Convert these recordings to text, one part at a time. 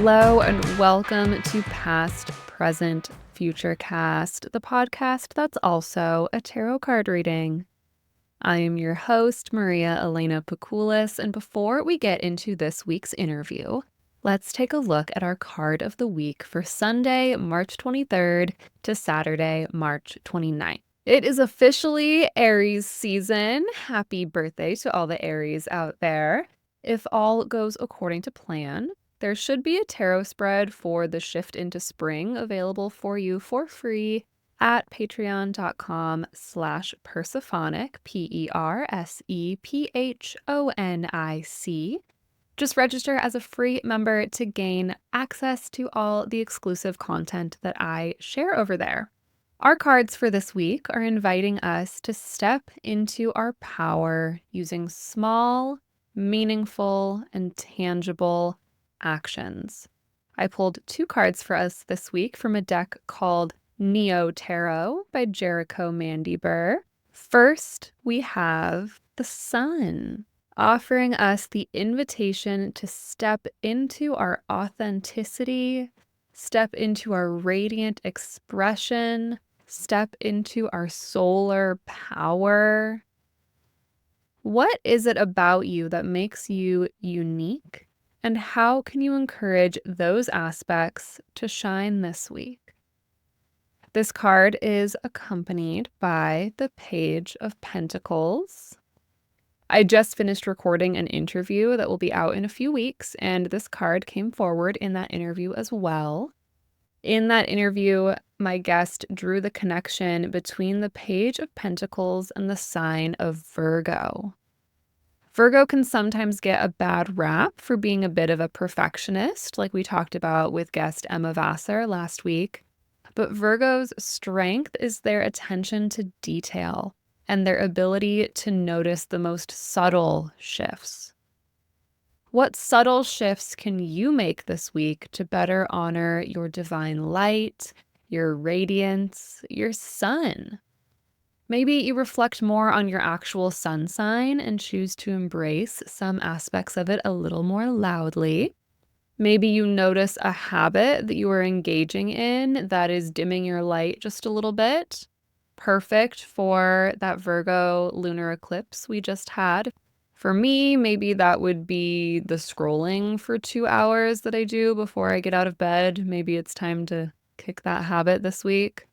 Hello and welcome to Past, Present, Future Cast, the podcast that's also a tarot card reading. I am your host, Maria Elena Pakoulis, and before we get into this week's interview, let's take a look at our card of the week for Sunday, March 23rd to Saturday, March 29th. It is officially Aries season. Happy birthday to all the Aries out there. If all goes according to plan, there should be a tarot spread for the shift into spring available for you for free at patreon.com/persophonic, PERSEPHONIC. Just register as a free member to gain access to all the exclusive content that I share over there. Our cards for this week are inviting us to step into our power using small, meaningful, and tangible actions. I pulled two cards for us this week from a deck called Neo Tarot by Jericho Mandy Burr. First, we have the Sun, offering us the invitation to step into our authenticity, step into our radiant expression, step into our solar power. What is it about you that makes you unique? And how can you encourage those aspects to shine this week? This card is accompanied by the Page of Pentacles. I just finished recording an interview that will be out in a few weeks, and this card came forward in that interview as well. In that interview, my guest drew the connection between the Page of Pentacles and the sign of Virgo. Virgo can sometimes get a bad rap for being a bit of a perfectionist, like we talked about with guest Emma Vassar last week. But Virgo's strength is their attention to detail and their ability to notice the most subtle shifts. What subtle shifts can you make this week to better honor your divine light, your radiance, your sun? Maybe you reflect more on your actual sun sign and choose to embrace some aspects of it a little more loudly. Maybe you notice a habit that you are engaging in that is dimming your light just a little bit. Perfect for that Virgo lunar eclipse we just had. For me, maybe that would be the scrolling for 2 hours that I do before I get out of bed. Maybe it's time to kick that habit this week.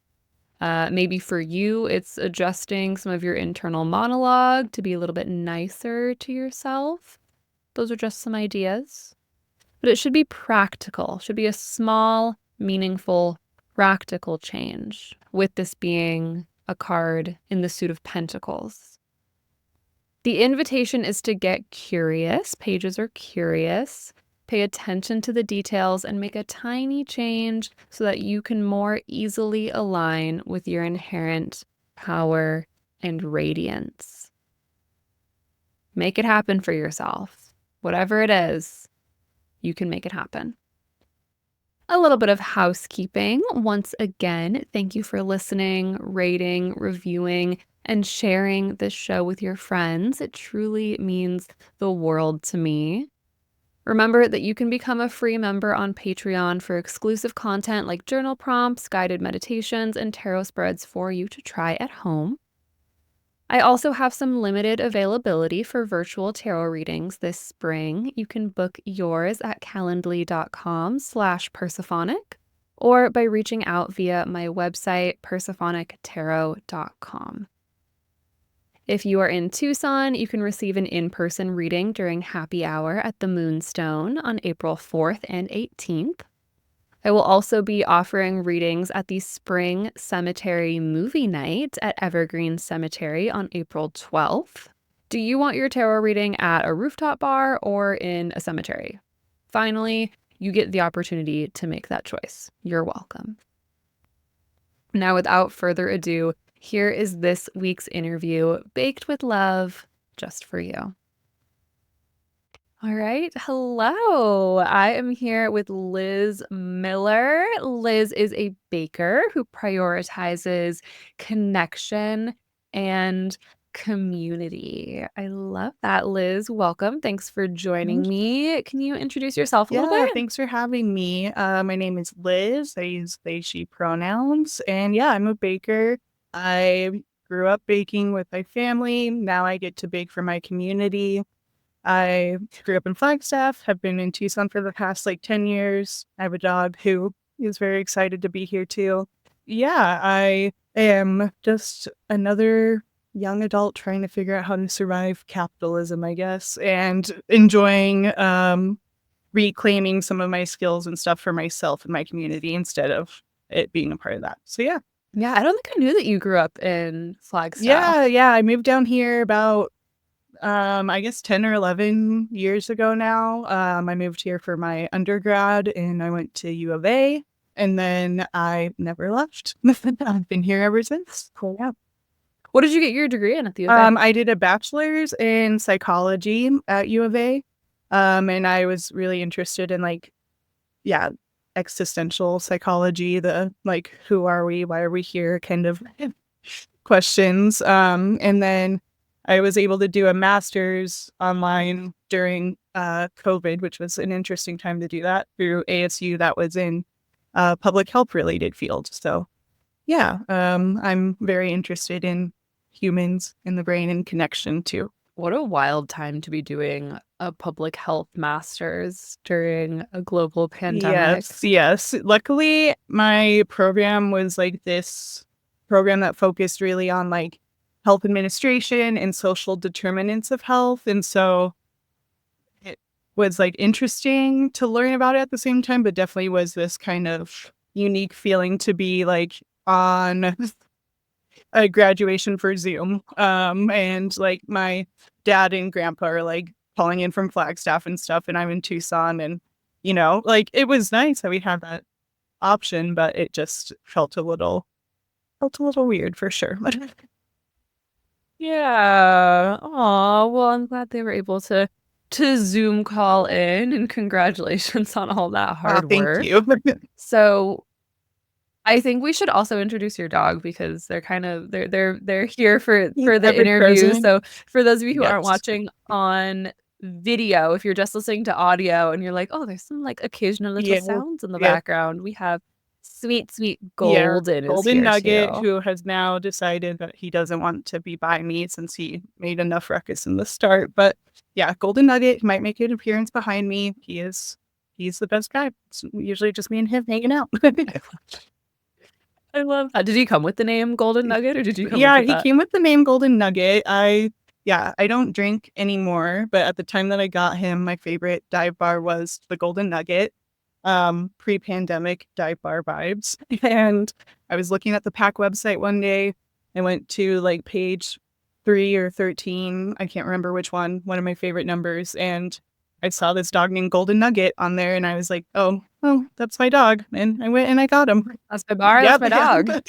Maybe for you, it's adjusting some of your internal monologue to be a little bit nicer to yourself. Those are just some ideas. But it should be practical, should be a small, meaningful, practical change, with this being a card in the suit of Pentacles. The invitation is to get curious. Pages are curious. Pay attention to the details and make a tiny change so that you can more easily align with your inherent power and radiance. Make it happen for yourself. Whatever it is, you can make it happen. A little bit of housekeeping. Once again, thank you for listening, rating, reviewing, and sharing this show with your friends. It truly means the world to me. Remember that you can become a free member on Patreon for exclusive content like journal prompts, guided meditations, and tarot spreads for you to try at home. I also have some limited availability for virtual tarot readings this spring. You can book yours at calendly.com/persophonic or by reaching out via my website, persophonictarot.com. If you are in Tucson, you can receive an in-person reading during happy hour at the Moonstone on April 4th and 18th. I will also be offering readings at the Spring Cemetery Movie Night at Evergreen Cemetery on April 12th. Do you want your tarot reading at a rooftop bar or in a cemetery? Finally, you get the opportunity to make that choice. You're welcome. Now, without further ado, here is this week's interview, baked with love, just for you. All right. Hello. I am here with Liz Miller. Liz is a baker who prioritizes connection and community. I love that, Liz. Welcome. Thanks for Mhm. joining me. Can you introduce yourself a little Yeah, bit? thanks for having me. My name is Liz. I use they, she pronouns. And yeah, I'm a baker. I grew up baking with my family. Now I get to bake for my community. I grew up in Flagstaff, have been in Tucson for the past like 10 years. I have a dog who is very excited to be here too. Yeah, I am just another young adult trying to figure out how to survive capitalism, I guess, and enjoying reclaiming some of my skills and stuff for myself and my community instead of it being a part of that. So yeah. Yeah, I don't think I knew that you grew up in Flagstaff. Yeah, I moved down here about I guess 10 or 11 years ago now. I moved here for my undergrad and I went to U of A and then I never left. I've been here ever since. Cool. Yeah. What did you get your degree in at the U of A? I did a bachelor's in psychology at U of A. And I was really interested in like, yeah, existential psychology, the like, who are we? Why are we here? Kind of questions. And then I was able to do a master's online during COVID, which was an interesting time to do that through ASU that was in public health related field. So yeah, I'm very interested in humans and the brain and connection too. What a wild time to be doing a public health master's during a global pandemic. Yes. Luckily, my program was like this program that focused really on like health administration and social determinants of health. And so it was like interesting to learn about it at the same time, but definitely was this kind of unique feeling to be like on a graduation for Zoom. And like my dad and grandpa are like calling in from Flagstaff and stuff, and I'm in Tucson, and like it was nice that we had that option, but it just felt a little weird for sure. Yeah. Aw, well, I'm glad they were able to Zoom call in, and congratulations on all that hard Thank work. you. So I think we should also introduce your dog because they're kind of they're here for the Ever interview. present. So for those of you who aren't Yes. watching on video, if you're just listening to audio and you're like, oh, there's some like occasional little Yeah. sounds in the Yeah. background, we have sweet Yeah, Golden is Golden here Nugget, too. who has now decided that he doesn't want to be by me since he made enough ruckus in the start. But yeah, Golden Nugget might make an appearance behind me. He's the best guy. It's usually just me and him hanging out. I love that. Did he come with the name Golden Nugget or did you come up Yeah, with he that? came with the name Golden Nugget. I don't drink anymore, but at the time that I got him, my favorite dive bar was the Golden Nugget. Pre-pandemic dive bar vibes. And I was looking at the pack website one day. I went to like page 3 or 13. I can't remember which one of my favorite numbers. And I saw this dog named Golden Nugget on there and I was like, oh, well, that's my dog. And I went and I got him. That's my bar, that's Yep, my yeah. dog.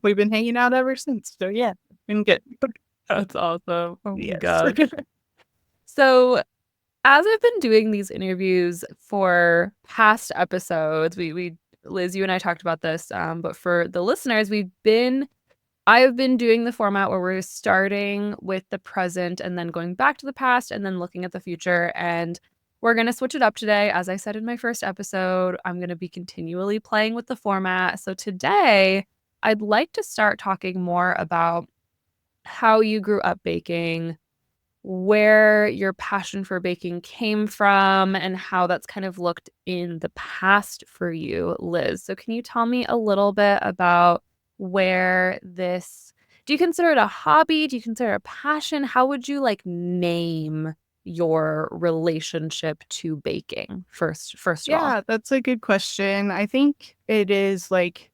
We've been hanging out ever since. So yeah, been good. That's awesome. Oh my Yes. gosh. So as I've been doing these interviews for past episodes, we Liz, you and I talked about this, but for the listeners, I've been doing the format where we're starting with the present and then going back to the past and then looking at the future. And we're going to switch it up today. As I said in my first episode, I'm going to be continually playing with the format. So today, I'd like to start talking more about how you grew up baking, where your passion for baking came from, and how that's kind of looked in the past for you, Liz. So, can you tell me a little bit about where this do you consider it a hobby? Do you consider it a passion? How would you like name your relationship to baking first of all? Yeah, that's a good question. I think it is like,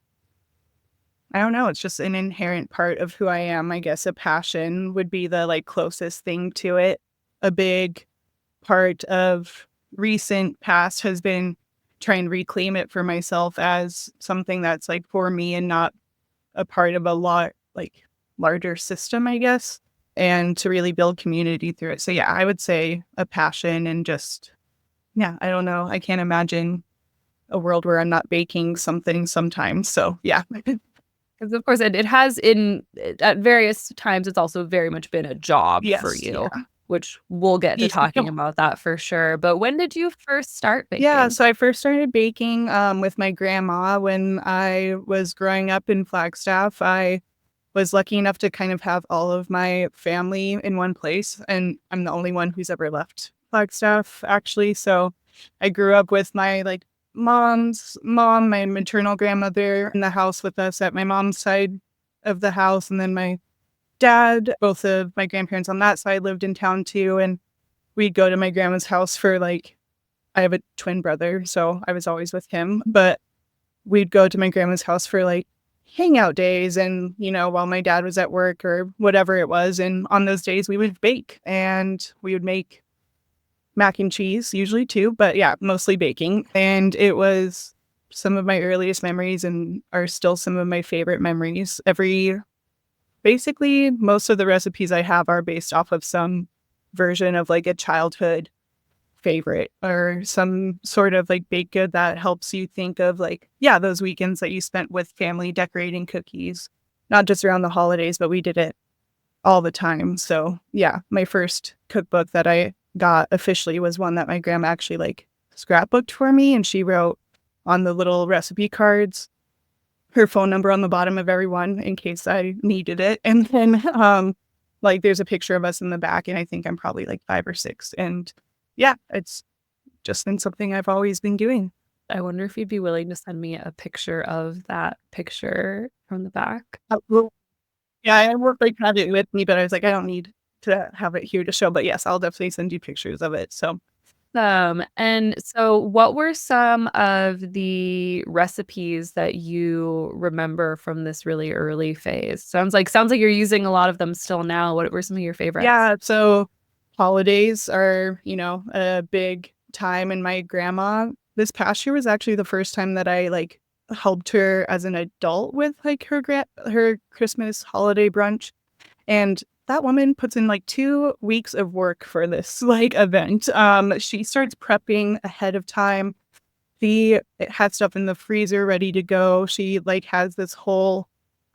I don't know, it's just an inherent part of who I am. I guess a passion would be the like closest thing to it. A big part of recent past has been trying to reclaim it for myself as something that's like for me and not a part of a lot like larger system, I guess, and to really build community through it. So yeah, I would say a passion and just yeah, I don't know. I can't imagine a world where I'm not baking something sometimes. So yeah. 'Cause of course it has at various times, it's also very much been a job for Yes, you, yeah. which we'll get to Ye talking about that for sure, but when did you first start Yeah, baking? so I first started baking, with my grandma when I was growing up in Flagstaff. I was lucky enough to kind of have all of my family in one place, and I'm the only one who's ever left Flagstaff, actually, so I grew up with my, like, mom's mom, my maternal grandmother in the house with us at my mom's side of the house, and then my dad, both of my grandparents on that side lived in town too, and we'd go to my grandma's house for, like, I have a twin brother, so I was always with him, but we'd go to my grandma's house for, like, hangout days and, while my dad was at work or whatever it was, and on those days, we would bake, and we would make mac and cheese usually too, but yeah, mostly baking, and it was some of my earliest memories and are still some of my favorite memories. Basically, most of the recipes I have are based off of some version of, like, a childhood favorite or some sort of, like, baked good that helps you think of, like, yeah, those weekends that you spent with family decorating cookies, not just around the holidays, but we did it all the time. So, yeah, my first cookbook that I got officially was one that my grandma actually, like, scrapbooked for me, and she wrote on the little recipe cards her phone number on the bottom of every one in case I needed it, and then, like, there's a picture of us in the back, and I think I'm probably, like, 5 or 6, and yeah, it's just been something I've always been doing. I wonder if you'd be willing to send me a picture of that picture from the back? Well, yeah, I work like had it with me, but I was like, I don't need to have it here to show, but yes, I'll definitely send you pictures of it, so And so what were some of the recipes that you remember from this really early phase? Sounds like you're using a lot of them still now. What were some of your favorites? yeah, so holidays are, a big time, and my grandma this past year was actually the first time that I, like, helped her as an adult with, like, her Christmas holiday brunch. And that woman puts in like 2 weeks of work for this, like, event. She starts prepping ahead of time. She had stuff in the freezer ready to go. She, like, has this whole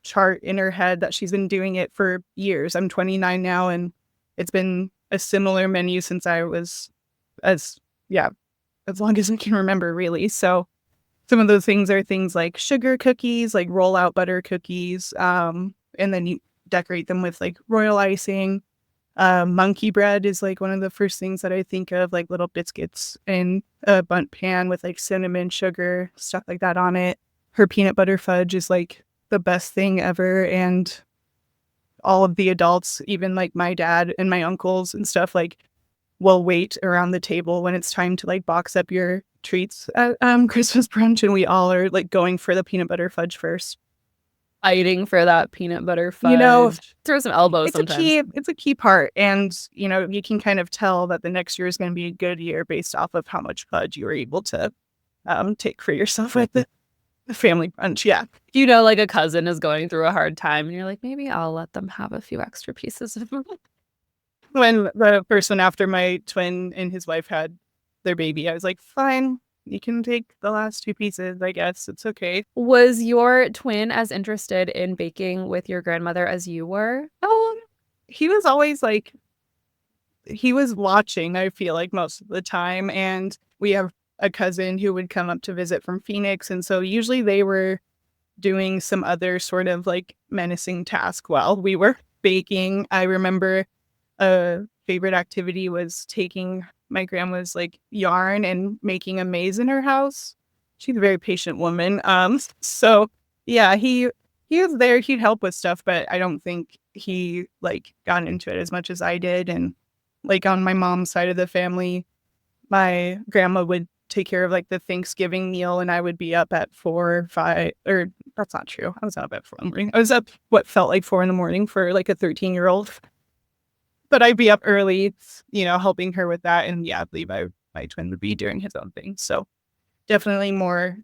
chart in her head that she's been doing it for years. I'm 29 now, and it's been a similar menu since I was as yeah, as long as I can remember, really. So, some of those things are things like sugar cookies, like roll out butter cookies, and then you decorate them with, like, royal icing. Monkey bread is, like, one of the first things that I think of, like, little biscuits in a bundt pan with, like, cinnamon, sugar, stuff like that on it. Her peanut butter fudge is, like, the best thing ever, and all of the adults, even, like, my dad and my uncles and stuff, like, will wait around the table when it's time to, like, box up your treats at, Christmas brunch, and we all are, like, going for the peanut butter fudge first. Fighting for that peanut butter You know, fudge. Throw some elbows sometimes. it's a key part, and, you can kind of tell that the next year is gonna be a good year based off of how much fudge you were able to, take for yourself at the family brunch, yeah. You know, like a cousin is going through a hard time and you're like, "Maybe I'll let them have a few extra pieces of." When the person after my twin and his wife had their baby, I was like, "Fine, you can take the last 2 pieces, I guess, it's okay." Was your twin as interested in baking with your grandmother as you were? Um, he was always, like he was watching, I feel like, most of the time, and we have a cousin who would come up to visit from Phoenix, and so usually they were doing some other sort of, like, menacing task while we were baking. I remember a favorite activity was taking my grandma's, like, yarn and making a maze in her house. She's a very patient woman, so, yeah, he was there, he'd help with stuff, but I don't think he, like, got into it as much as I did, and, like, on my mom's side of the family, my grandma would take care of, like, the Thanksgiving meal, and I would be up at 4, 5 or that's not true. I was not up at 4 in the morning. I was up what felt like 4 in the morning for, like, a 13-year-old, but I'd be up early, helping her with that, and, yeah, I believe my twin would be doing his own thing, so definitely more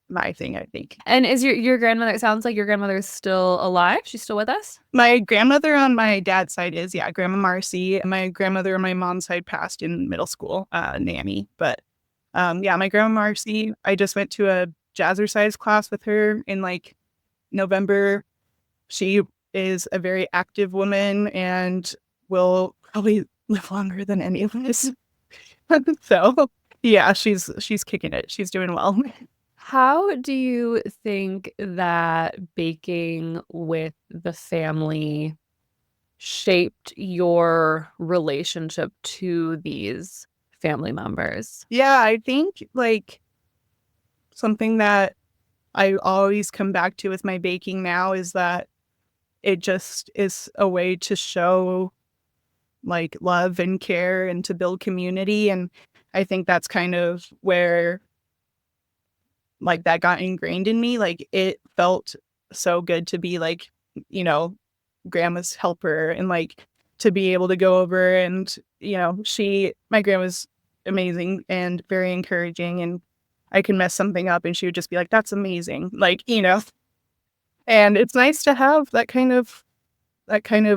my thing, I think. And is your grandmother, it sounds like your grandmother is still alive? She's still with us? My grandmother on my dad's side is, yeah, Grandma Marcy. My grandmother on my mom's side passed in middle school, nanny, but, yeah, my Grandma Marcy, I just went to a jazzercise class with her in, like, November. She is a very active woman and will probably live longer than any of us. So, yeah, she's kicking it. She's doing well. How do you think that baking with the family shaped your relationship to these family members? Yeah, I think, like, something that I always come back to with my baking now is that it just is a way to show, like, love and care and to build community, and I think that's kind of where, like, that got ingrained in me. Like, it felt so good to be, like, you know, grandma's helper and, like, to be able to go over and, my grandma's amazing and very encouraging, and I can mess something up and she would just be like, "That's amazing." Like, and it's nice to have that kind of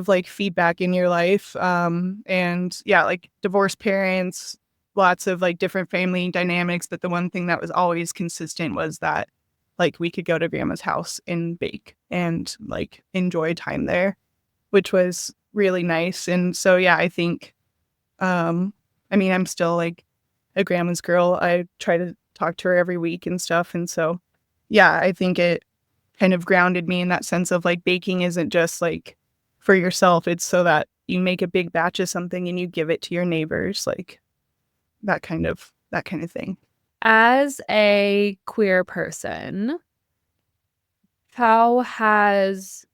like feedback in your life. And yeah, like divorced parents, lots of like different family dynamics. But the one thing that was always consistent was that like we could go to grandma's house and bake and like enjoy time there, which was really nice. And so, yeah, I think, I mean, I'm still like a grandma's girl. I try to talk to her every week and stuff. And so, yeah, I think it kind of grounded me in that sense of like baking isn't just like for yourself. It's so that you make a big batch of something and you give it to your neighbors, like that kind of thing. As a queer person, how has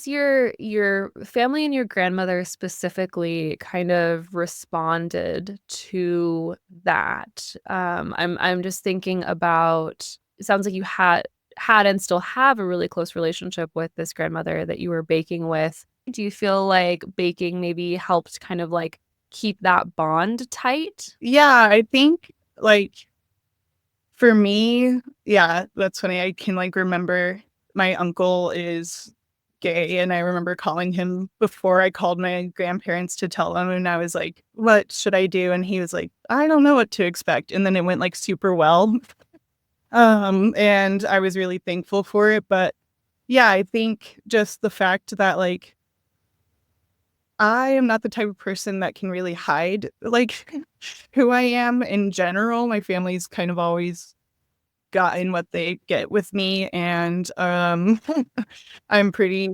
your family and your grandmother specifically kind of responded to that? I'm just thinking about it sounds like you had and still have a really close relationship with this grandmother that you were baking with. Do you feel like baking maybe helped kind of like keep that bond tight? Yeah, I think like for me, yeah, that's funny. I can like remember my uncle is gay and I remember calling him before I called my grandparents to tell them and I was like, "What should I do?" And he was like, "I don't know what to expect." And then it went like super well. And I was really thankful for it, but yeah, I think just the fact that like I am not the type of person that can really hide like who I am in general. My family's kind of always gotten what they get with me and I'm pretty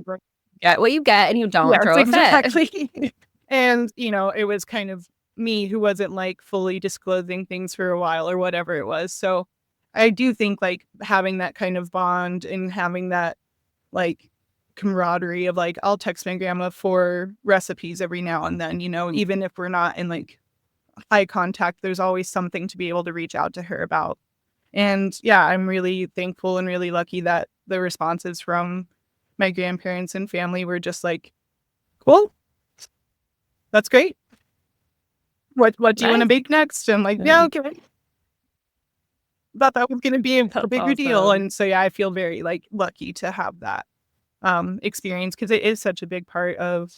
Get what you get and you don't yes, throw a fit. exactly. And, it was kind of me who wasn't like fully disclosing things for a while or whatever it was. So I do think like having that kind of bond and having that like camaraderie of like I'll text my grandma for recipes every now and then, even if we're not in like high contact, there's always something to be able to reach out to her about. And yeah, I'm really thankful and really lucky that the responses from my grandparents and family were just like, "Cool, that's great. What do you want to Nice. bake next?" I'm like, "Yeah, okay." Thought that was gonna be a That's bigger deal. awesome. And so yeah, I feel very like lucky to have that experience because it is such a big part of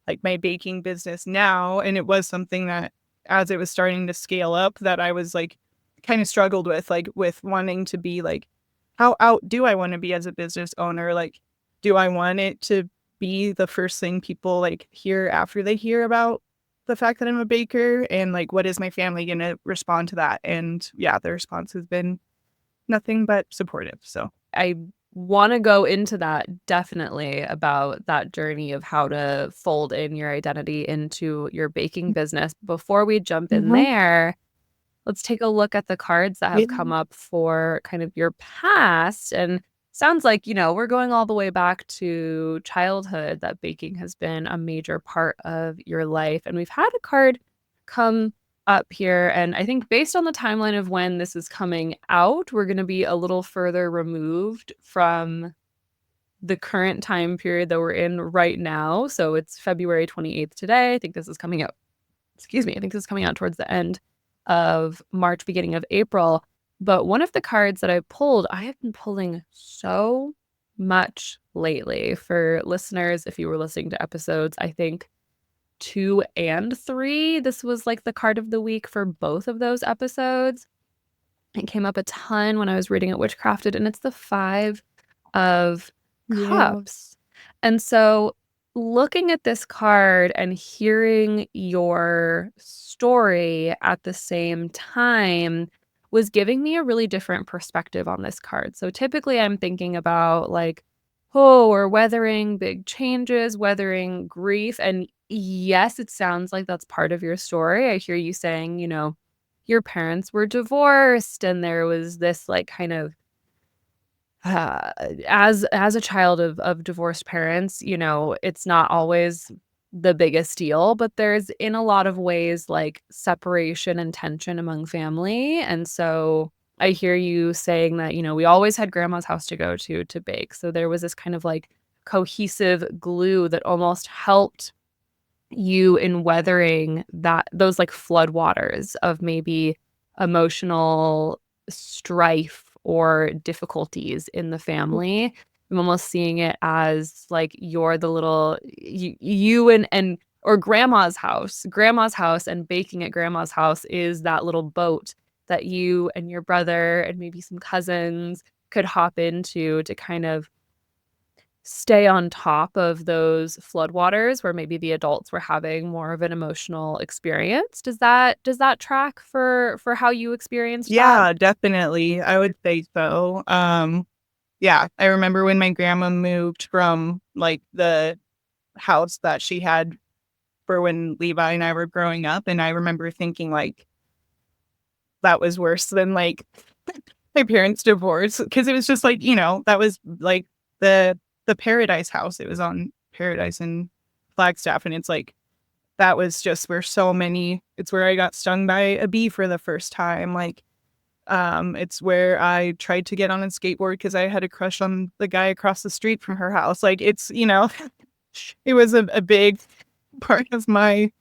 like my baking business now. And it was something that as it was starting to scale up that I was like kind of struggled with, like with wanting to be like, how out do I want to be as a business owner? Like, do I want it to be the first thing people like hear after they hear about the fact that I'm a baker? And like, what is my family going to respond to that? And yeah, the response has been nothing but supportive. So, I wanna go into that definitely about that journey of how to fold in your identity into your baking business. Before we jump in mhm. there, let's take a look at the cards that have Yeah. come up for kind of your past, and sounds like, we're going all the way back to childhood that baking has been a major part of your life, and we've had a card come up here, and I think based on the timeline of when this is coming out, we're gonna be a little further removed from the current time period that we're in right now, so it's February 28th today. I think this is coming out excuse me, I think this is coming out towards the end of March, beginning of April. But one of the cards that I pulled, I have been pulling so much lately for listeners. If you were listening to episodes, I think 2 and 3, this was like the card of the week for both of those episodes. It came up a ton when I was reading at Witchcrafted, and it's the 5 of Yeah. cups. And so looking at this card and hearing your story at the same time was giving me a really different perspective on this card. So typically I'm thinking about like, oh, we're weathering big changes, weathering grief. And yes, it sounds like that's part of your story. I hear you saying, your parents were divorced and there was this like kind of uh, as a child of divorced parents, it's not always the biggest deal, but there's in a lot of ways like separation and tension among family. And so I hear you saying that, we always had grandma's house to go to bake. So there was this kind of like cohesive glue that almost helped you in weathering those like floodwaters of maybe emotional strife or difficulties in the family. I'm almost seeing it as like you're the little you and or grandma's house and baking at grandma's house is that little boat that you and your brother and maybe some cousins could hop into to kind of stay on top of those floodwaters where maybe the adults were having more of an emotional experience. Does that track for how you experienced that? Yeah, definitely. I would say so. Yeah, I remember when my grandma moved from like the house that she had for when Levi and I were growing up, and I remember thinking like that was worse than like my parents' divorce because it was just like, that was like the Paradise House. It was on Paradise in Flagstaff, and it's like that was just where it's where I got stung by a bee for the first time. Like, it's where I tried to get on a skateboard because I had a crush on the guy across the street from her house. Like, it was a big part of my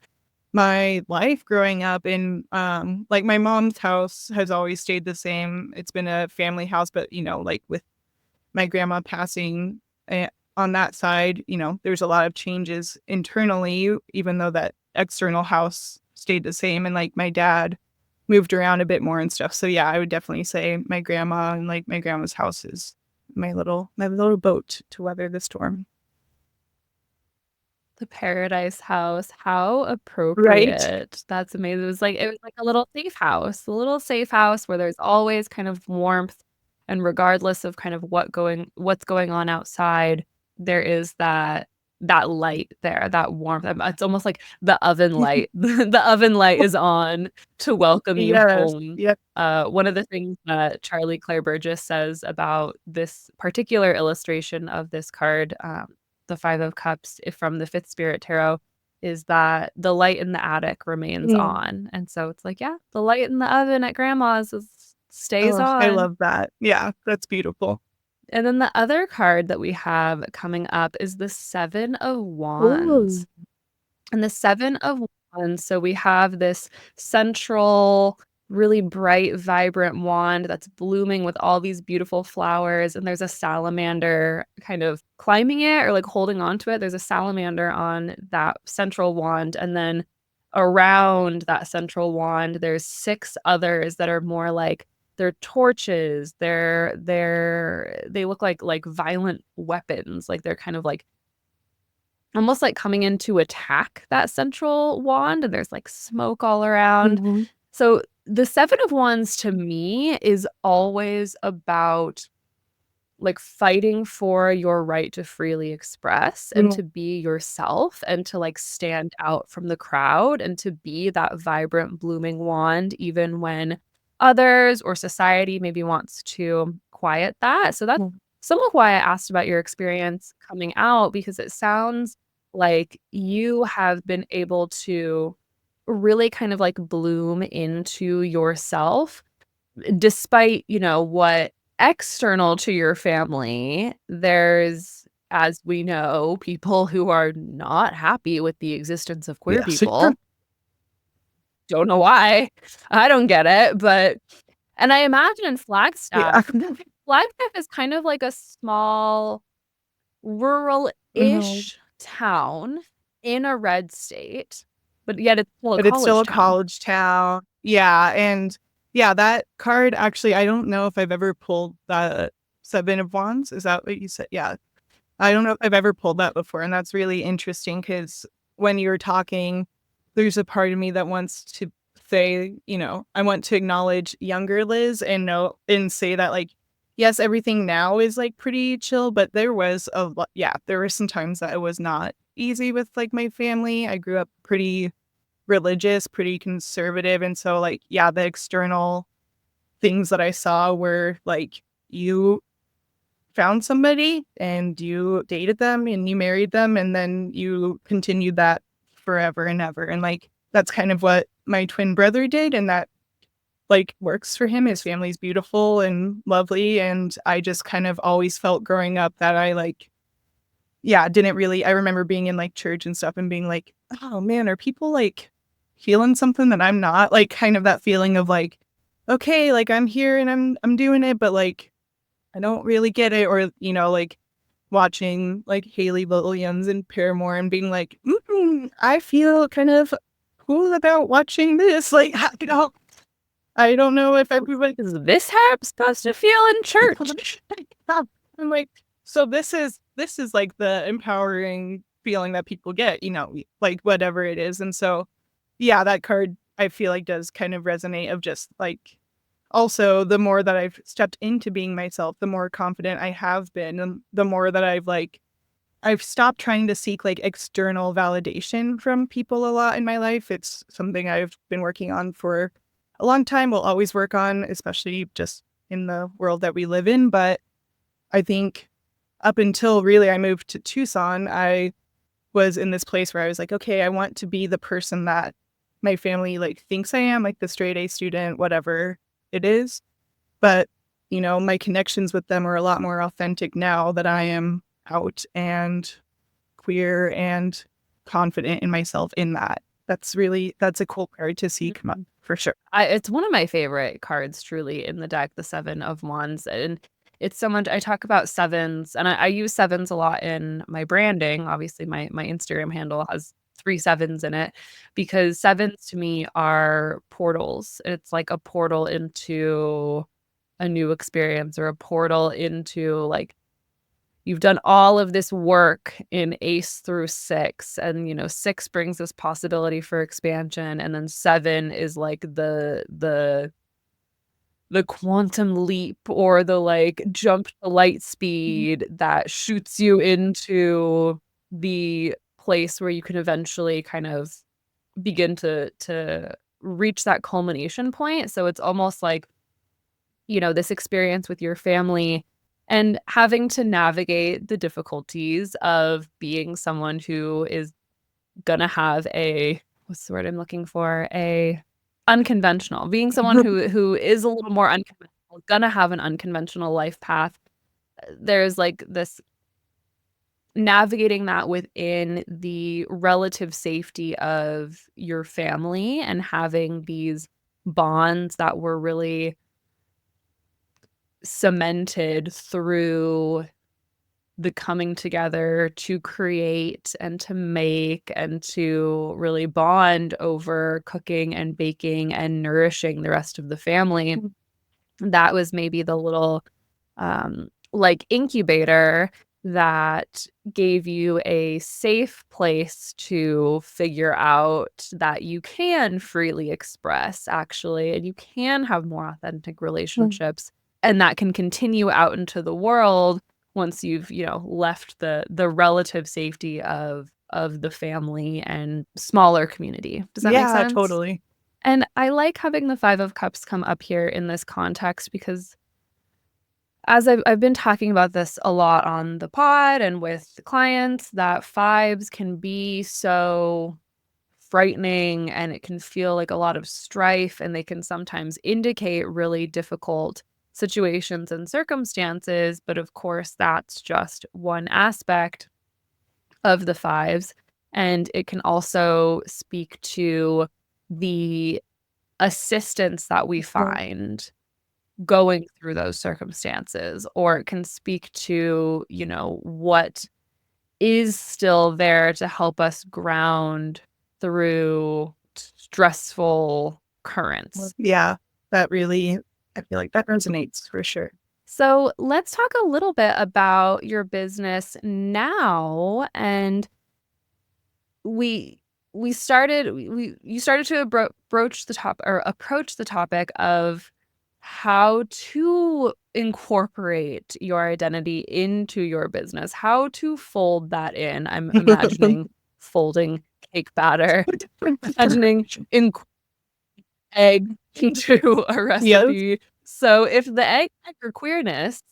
life growing up. And like my mom's house has always stayed the same. It's been a family house, but like with my grandma passing, on that side, there's a lot of changes internally, even though that external house stayed the same. And like my dad moved around a bit more and stuff. So yeah, I would definitely say my grandma and like my grandma's house is my little boat to weather the storm. The Paradise House, how Right. appropriate. That's amazing. It was like a little safe house where there's always kind of warmth, and regardless of kind of what's going on outside, there is that light there, that warmth. It's almost like the oven light. The oven light is on to welcome you Yes. home. Yep. One of the things that Charlie Claire Burgess says about this particular illustration of this card, the Five of Cups from the Fifth Spirit Tarot, is that the light in the attic remains Mm. on. And so it's like, yeah, the light in the oven at grandma's stays Oh, I on. love that. Yeah, that's beautiful. And then the other card that we have coming up is the Seven of Ooh. Wands. And the Seven of Wands, so we have this central, really bright, vibrant wand that's blooming with all these beautiful flowers, and there's a salamander kind of climbing it or like holding on to it. There's a salamander on that central wand, and then around that central wand, there's six others that are more like they're torches. They look like violent weapons. Like they're kind of like almost like coming in to attack that central wand, and there's, like, smoke all around. Mhm. So, the Seven of Wands to me is always about, like, fighting for your right to freely express and Mm. to be yourself and to, like, stand out from the crowd and to be that vibrant, blooming wand even when others or society maybe wants to quiet that. So that's Mm. some of why I asked about your experience coming out, because it sounds like you have been able to really kind of, like, bloom into yourself despite, what external to your family, there's, as we know, people who are not happy with the existence of queer Yes. people. Don't know why. I don't get it, but and I imagine in Yeah. Flagstaff is kind of like a small Mhm. rural-ish town in a red state, but yet it's still a But it's still college a town. college town. Yeah, and yeah, that card actually, I don't know if I've ever pulled the Seven of Wands. Is that what you said? Yeah. I don't know if I've ever pulled that before. And that's really interesting because when you're talking, there's a part of me that wants to say, I want to acknowledge younger Liz and know and say that, like, yes, everything now is like pretty chill, but there was there were some times that it was not easy with like my family. I grew up pretty religious, pretty conservative. And so, like, yeah, the external things that I saw were like, you found somebody and you dated them and you married them and then you continued that forever and ever. And like, that's kind of what my twin brother did. And that like works for him. His family's beautiful and lovely. And I just kind of always felt growing up that I like, yeah, didn't really, I remember being in like church and stuff and being like, oh man, are people like feeling something that I'm not? Like kind of that feeling of like, okay, like I'm here and I'm doing it, but like I don't really get it. Or, like watching like Haley Williams and Paramore and being like, I feel kind of cool about watching this. Like, I don't know if everybody Is this how I'm supposed to feel in church? I'm like, so this is like the empowering feeling that people get, like whatever it is. And so, yeah, that card I feel like does kind of resonate of just like also the more that I've stepped into being myself, the more confident I have been, and the more that I've stopped trying to seek like external validation from people a lot in my life. It's something I've been working on for a long time, will always work on, especially just in the world that we live in. But I think up until really I moved to Tucson, I was in this place where I was like, okay, I want to be the person that my family like thinks I am, like the straight A student, whatever it is. But, my connections with them are a lot more authentic now that I am out and queer and confident in myself in that. That's a cool card to see come up for sure. It's one of my favorite cards, truly, in the deck, the Seven of Wands. And it's so much, I talk about sevens, and I use sevens a lot in my branding. Obviously, my Instagram handle has 3 sevens in it because sevens to me are portals. It's like a portal into a new experience or a portal into like you've done all of this work in ace through six, and 6 brings this possibility for expansion, and then 7 is like the quantum leap or the like jump to light Mhm. speed that shoots you into the place where you can eventually kind of begin to reach that culmination point. So it's almost like this experience with your family and having to navigate the difficulties of being someone who is gonna have a what's the word I'm looking for? A unconventional, being someone who is a little more unconventional, gonna have an unconventional life path. There's like this navigating that within the relative safety of your family and having these bonds that were really cemented through the coming together to create and to make and to really bond over cooking and baking and nourishing the rest of the family. That was maybe the little like incubator that gave you a safe place to figure out that you can freely express actually, and you can have more authentic relationships, and that can continue out into the world once you've, left the relative safety of the family and smaller community. Does that make Yeah, sense? totally. And I like having the 5 of Cups come up here in this context because as I've been talking about this a lot on the pod and with the clients, that 5s can be so frightening and it can feel like a lot of strife, and they can sometimes indicate really difficult situations and circumstances. But of course, that's just one aspect of the 5s. And it can also speak to the assistance that we find going through those circumstances, or it can speak to, what is still there to help us ground through stressful Well, currents. yeah, that really, I feel like that resonates for sure. So let's talk a little bit about your business now. And we we started we you started to broach the top or approach the topic of how to incorporate your identity into your business, how to fold that in. I'm imagining folding cake batter, imagining in egg into a Yes. recipe. So if the egg had your queerness,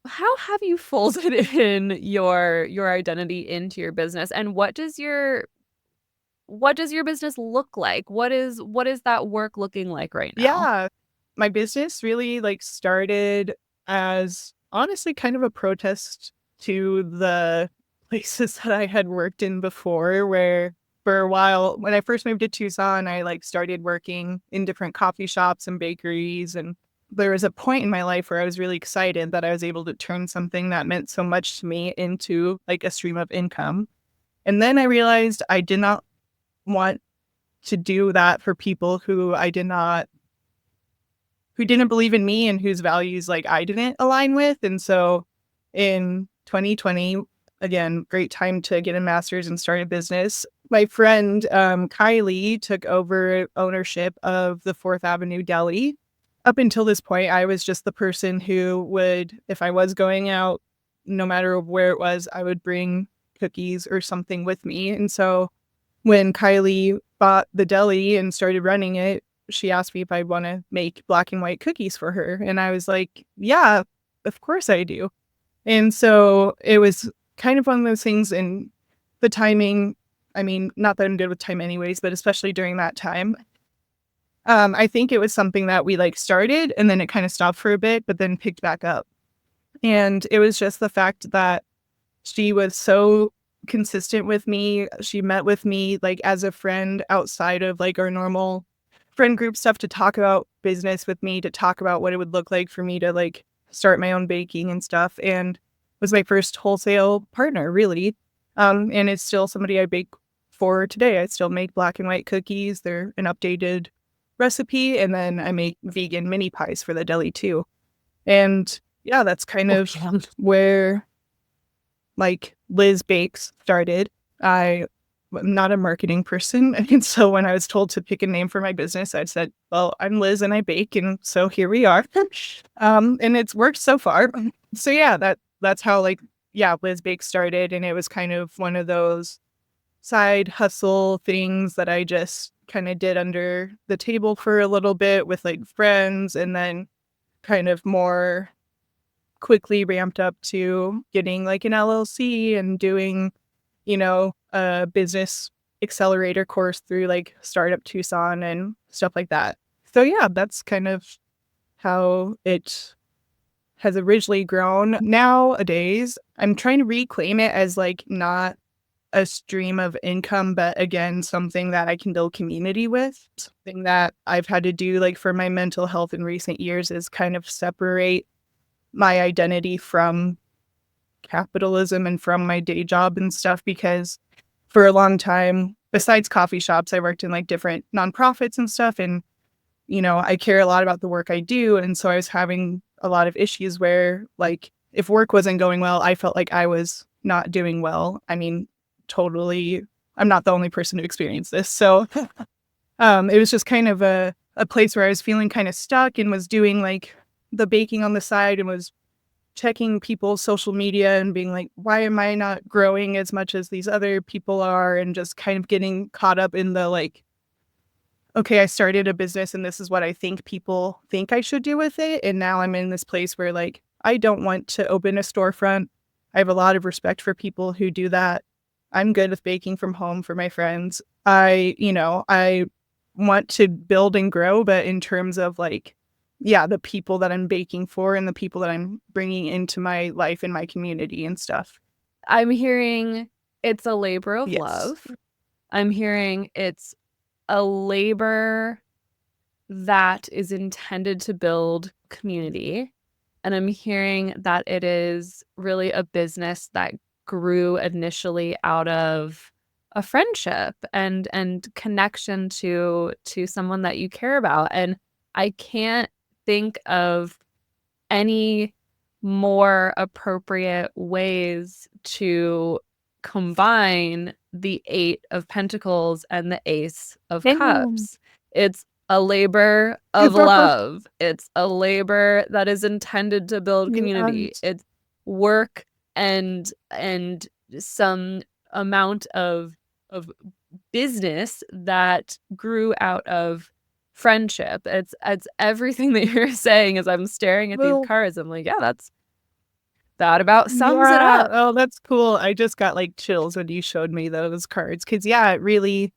how have you folded in your identity into your business? And what does your business look like? What is that work looking like right now? Yeah. My business really, like, started as honestly kind of a protest to the places that I had worked in before, where for a while when I first moved to Tucson, I, like, started working in different coffee shops and bakeries, and there was a point in my life where I was really excited that I was able to turn something that meant so much to me into, like, a stream of income, and then I realized I did not want to do that for people who didn't believe in me and whose values, like, I didn't align with, and so in 2020, again, great time to get a master's and start a business. My friend, Kylie took over ownership of the 4th Avenue Deli. Up until this point, I was just the person who would, if I was going out, no matter where it was, I would bring cookies or something with me, and so when Kylie bought the deli and started running it, she asked me if I'd wanna make black and white cookies for her, and I was like, "Yeah, of course I do." And so it was kind of one of those things, and the timing, I mean, not that I'm good with time anyways, but especially during that time, I think it was something that we, like, started and then it kinda stopped for a bit, but then picked back up. And it was just the fact that she was so consistent with me. She met with me, like, as a friend outside of, like, our normal friend group stuff to talk about business with me, to talk about what it would look like for me to, like, start my own baking and stuff, and was my first wholesale partner, really. And it's still somebody I bake for today. I still make black and white cookies. They're an updated recipe, and then I make vegan mini pies for the deli too. And, yeah, that's kind Oh, of yeah. where like Liz Bakes started. I'm not a marketing person. And so when I was told to pick a name for my business, I said, well, I'm Liz and I bake. And so here we are. And it's worked so far. So yeah, that's how like, yeah, Liz Bakes started. And it was kind of one of those side hustle things that I just kind of did under the table for a little bit with like friends and then kind of more quickly ramped up to getting like an LLC and doing, a business accelerator course through like Startup Tucson and stuff like that. So yeah, that's kind of how it has originally grown. Nowadays, I'm trying to reclaim it as like not a stream of income, but again, something that I can build community with. Something that I've had to do like for my mental health in recent years is kind of separate my identity from capitalism and from my day job and stuff because for a long time, besides coffee shops, I worked in like different nonprofits and stuff. And, I care a lot about the work I do. And so I was having a lot of issues where, like, if work wasn't going well, I felt like I was not doing well. I mean, totally, I'm not the only person who experienced this. So it was just kind of a place where I was feeling kind of stuck and was doing like the baking on the side and was checking people's social media and being like, why am I not growing as much as these other people are? And just kind of getting caught up in the like, okay, I started a business and this is what I think people think I should do with it. And now I'm in this place where like, I don't want to open a storefront. I have a lot of respect for people who do that. I'm good with baking from home for my friends. I want to build and grow, but in terms of like, yeah, the people that I'm baking for and the people that I'm bringing into my life and my community and stuff. I'm hearing it's a labor of Yes. love. I'm hearing it's a labor that is intended to build community. And I'm hearing that it is really a business that grew initially out of a friendship and connection to someone that you care about. And I can't think of any more appropriate ways to combine the Eight of Pentacles and the Ace of Damn. Cups. It's a labor of love. It's a labor that is intended to build community. Yes. It's work and some amount of business that grew out of friendship. It's everything that you're saying as I'm staring at these Well, cards. I'm like, yeah, that about sums it yeah. up. Oh, that's cool. I just got like chills when you showed me those cards. Cause yeah, it really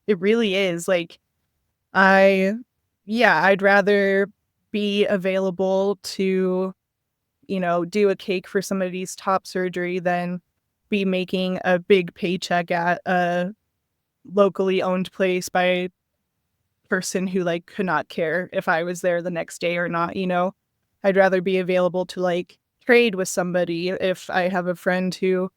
is. Like I yeah, I'd rather be available to, do a cake for somebody's top surgery than be making a big paycheck at a locally owned place by a person who like could not care if I was there the next day or not. I'd rather be available to like trade with somebody if I have a friend who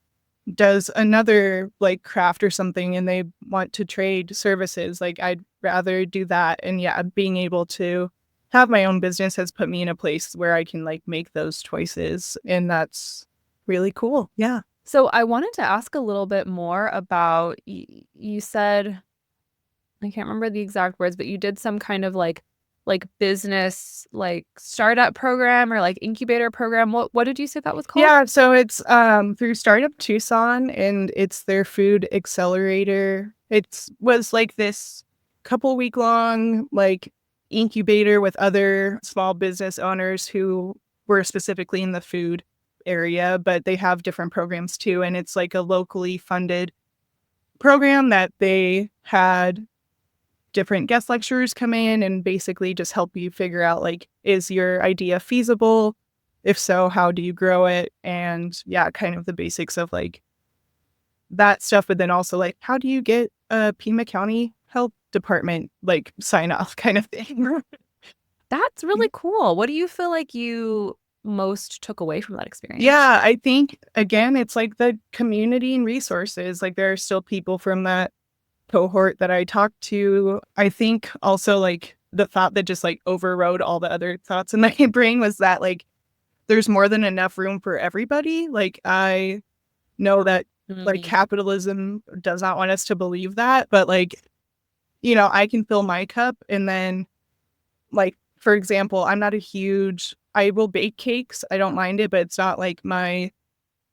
does another like craft or something and they want to trade services. Like I'd rather do that. And yeah, being able to have my own business has put me in a place where I can like make those choices. And that's really cool. Yeah. So I wanted to ask a little bit more about you said I can't remember the exact words, but you did some kind of like business like startup program or like incubator program. What did you say that was called? Yeah, so it's through Startup Tucson and it's their food accelerator. It's was like this couple-week long like incubator with other small business owners who were specifically in the food area, but they have different programs too. And it's like a locally funded program that they had different guest lecturers come in and basically just help you figure out like, is your idea feasible? If so, how do you grow it? And yeah, kind of the basics of like that stuff, but then also like, how do you get a Pima County Health Department like sign off kind of thing? That's really cool. What do you feel like you most took away from that experience? Yeah, I think again, it's like the community and resources. Like there are still people from that cohort that I talked to. I think also like the thought that just like overrode all the other thoughts in my brain was that like there's more than enough room for everybody. Like I know that like Mm, capitalism does not want us to believe that, but like, I can fill my cup and then like for example, I will bake cakes. I don't mind it, but it's not like my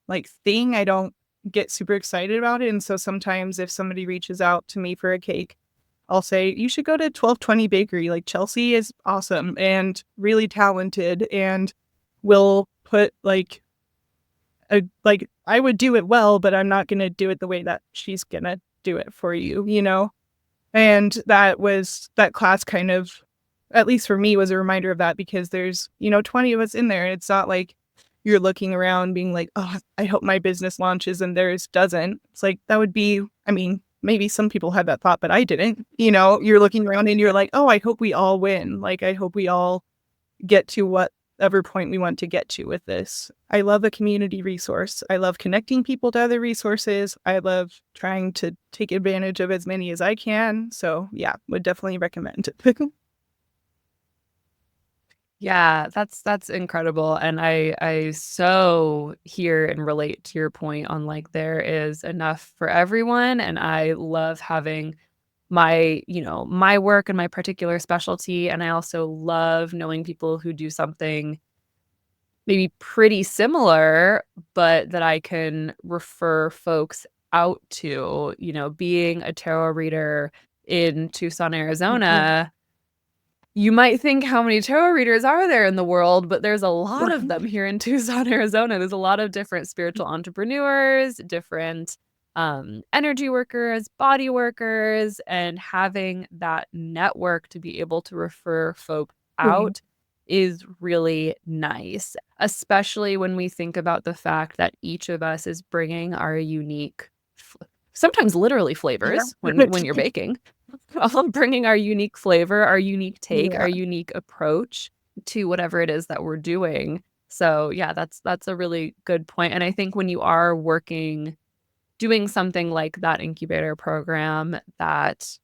like thing. I don't get super excited about it. And so sometimes if somebody reaches out to me for a cake, I'll say, you should go to 1220 Bakery. Like Chelsea is awesome and really talented and will put like I would do it well, but I'm not gonna do it the way that she's gonna do it for you. And that class kind of, at least for me, was a reminder of that because there's, 20 of us in there. And it's not like you're looking around being like, oh, I hope my business launches and theirs doesn't. It's like that would be, I mean, maybe some people had that thought, but I didn't. You're looking around and you're like, oh, I hope we all win. Like, I hope we all get to whatever point we want to get to with this. I love a community resource. I love connecting people to other resources. I love trying to take advantage of as many as I can. So, yeah, would definitely recommend it. yeah, that's incredible. And I so hear and relate to your point on like there is enough for everyone. And I love having my work and my particular specialty. And I also love knowing people who do something maybe pretty similar, but that I can refer folks out to, being a tarot reader in Tucson, Arizona. You might think how many tarot readers are there in the world, but there's a lot of them here in Tucson, Arizona. There's a lot of different spiritual entrepreneurs, different energy workers, body workers, and having that network to be able to refer folk out is really nice, especially when we think about the fact that each of us is bringing our unique, sometimes literally Yeah. flavors when you're baking, bringing our unique flavor, our unique take, Yeah. our unique approach to whatever it is that we're doing. So yeah, that's a really good point. And I think when you are doing something like that incubator program that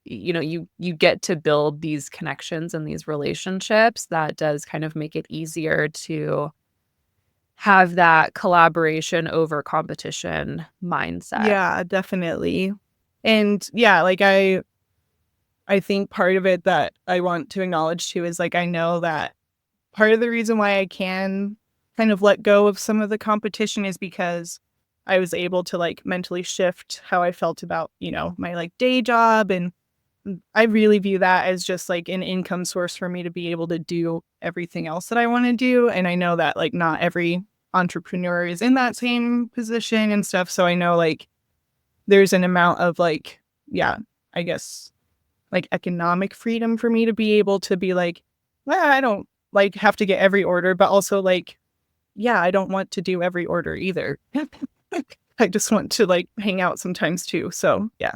you get to build these connections and these relationships, that does kind of make it easier to have that collaboration over competition mindset. Yeah, definitely. And yeah, like I think part of it that I want to acknowledge too is like I know that part of the reason why I can kind of let go of some of the competition is because I was able to like mentally shift how I felt about, my like day job. And I really view that as just like an income source for me to be able to do everything else that I want to do. And I know that like not every entrepreneur is in that same position and stuff. So I know like there's an amount of like, yeah, I guess like economic freedom for me to be able to be like, well, I don't like have to get every order, but also like, yeah, I don't want to do every order either. I just want to like hang out sometimes too. So yeah.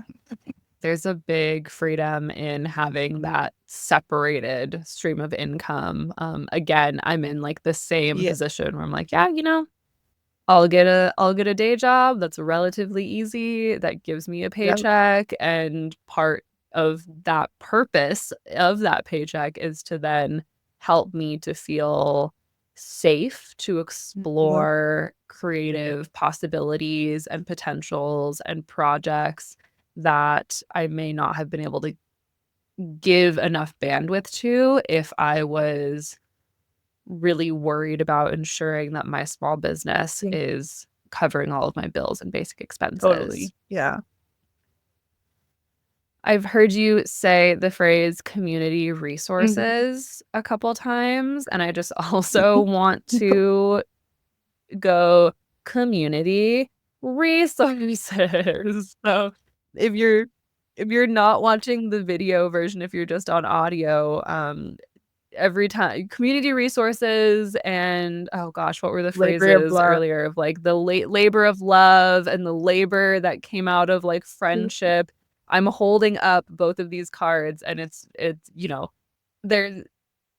There's a big freedom in having that separated stream of income. Again, I'm in like the same Yeah. position where I'm like, yeah, I'll get a day job that's relatively easy, that gives me a Yeah. paycheck, and part of that purpose of that paycheck is to then help me to feel safe to Mhm. explore creative possibilities and potentials and projects that I may not have been able to give enough bandwidth to if I was really worried about ensuring that my small business Yeah. is covering all of my bills and basic expenses. Totally. Yeah. I've heard you say the phrase community Mhm. resources a couple times, and I just also want to go community resources. So if you're if you're not watching the video version, if you're just on audio, every time community resources and oh gosh, what were the Labor of phrases love. earlier of like the labor of love and the labor that came out of like friendship. I'm holding up both of these cards and there's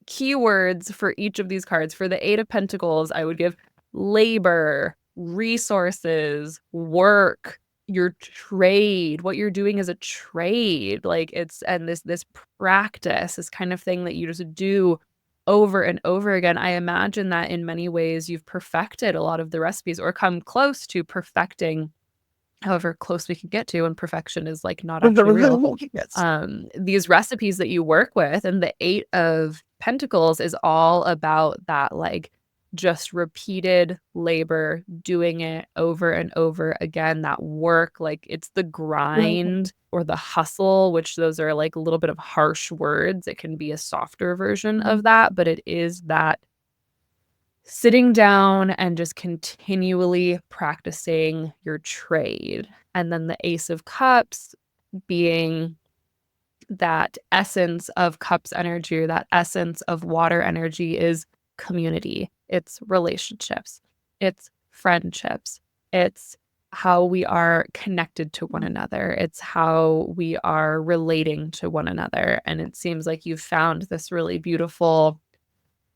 keywords for each of these cards. For the 8 of Pentacles, I would give labor, resources, work, your trade, what you're doing is a trade. Like it's and this practice, this kind of thing that you just do over and over again. I imagine that in many ways you've perfected a lot of the recipes or come close to perfecting however close we can get to, and perfection is like not actually real. Yes. These recipes that you work with, and the 8 of Pentacles is all about that, like just repeated labor, doing it over and over again, that work, like it's the grind or the hustle, which those are like a little bit of harsh words. It can be a softer version of that, but it is that sitting down and just continually practicing your trade. And then the Ace of Cups being that essence of cups energy or that essence of water energy is community, it's relationships, it's friendships, it's how we are connected to one another, it's how we are relating to one another. And it seems like you've found this really beautiful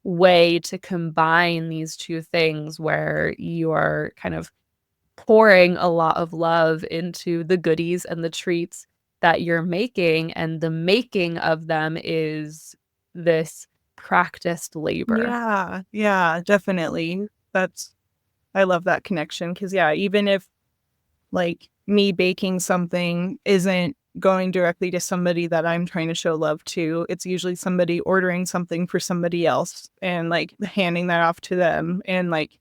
way to combine these two things where you are kind of pouring a lot of love into the goodies and the treats that you're making, and the making of them is this practiced labor. Yeah. Yeah, definitely. That's I love that connection because yeah, even if like me baking something isn't going directly to somebody that I'm trying to show love to, it's usually somebody ordering something for somebody else and like handing that off to them. And like,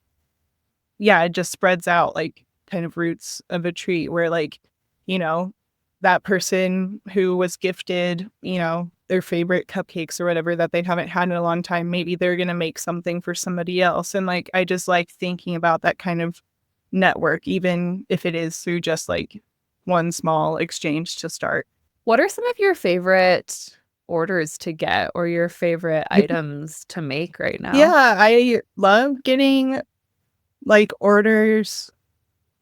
yeah, it just spreads out like kind of roots of a tree where like, you know, that person who was gifted, their favorite cupcakes or whatever that they haven't had in a long time, maybe they're going to make something for somebody else. And like, I just like thinking about that kind of network, even if it is through just like one small exchange to start. What are some of your favorite orders to get or your favorite items to make right now? Yeah, I love getting like orders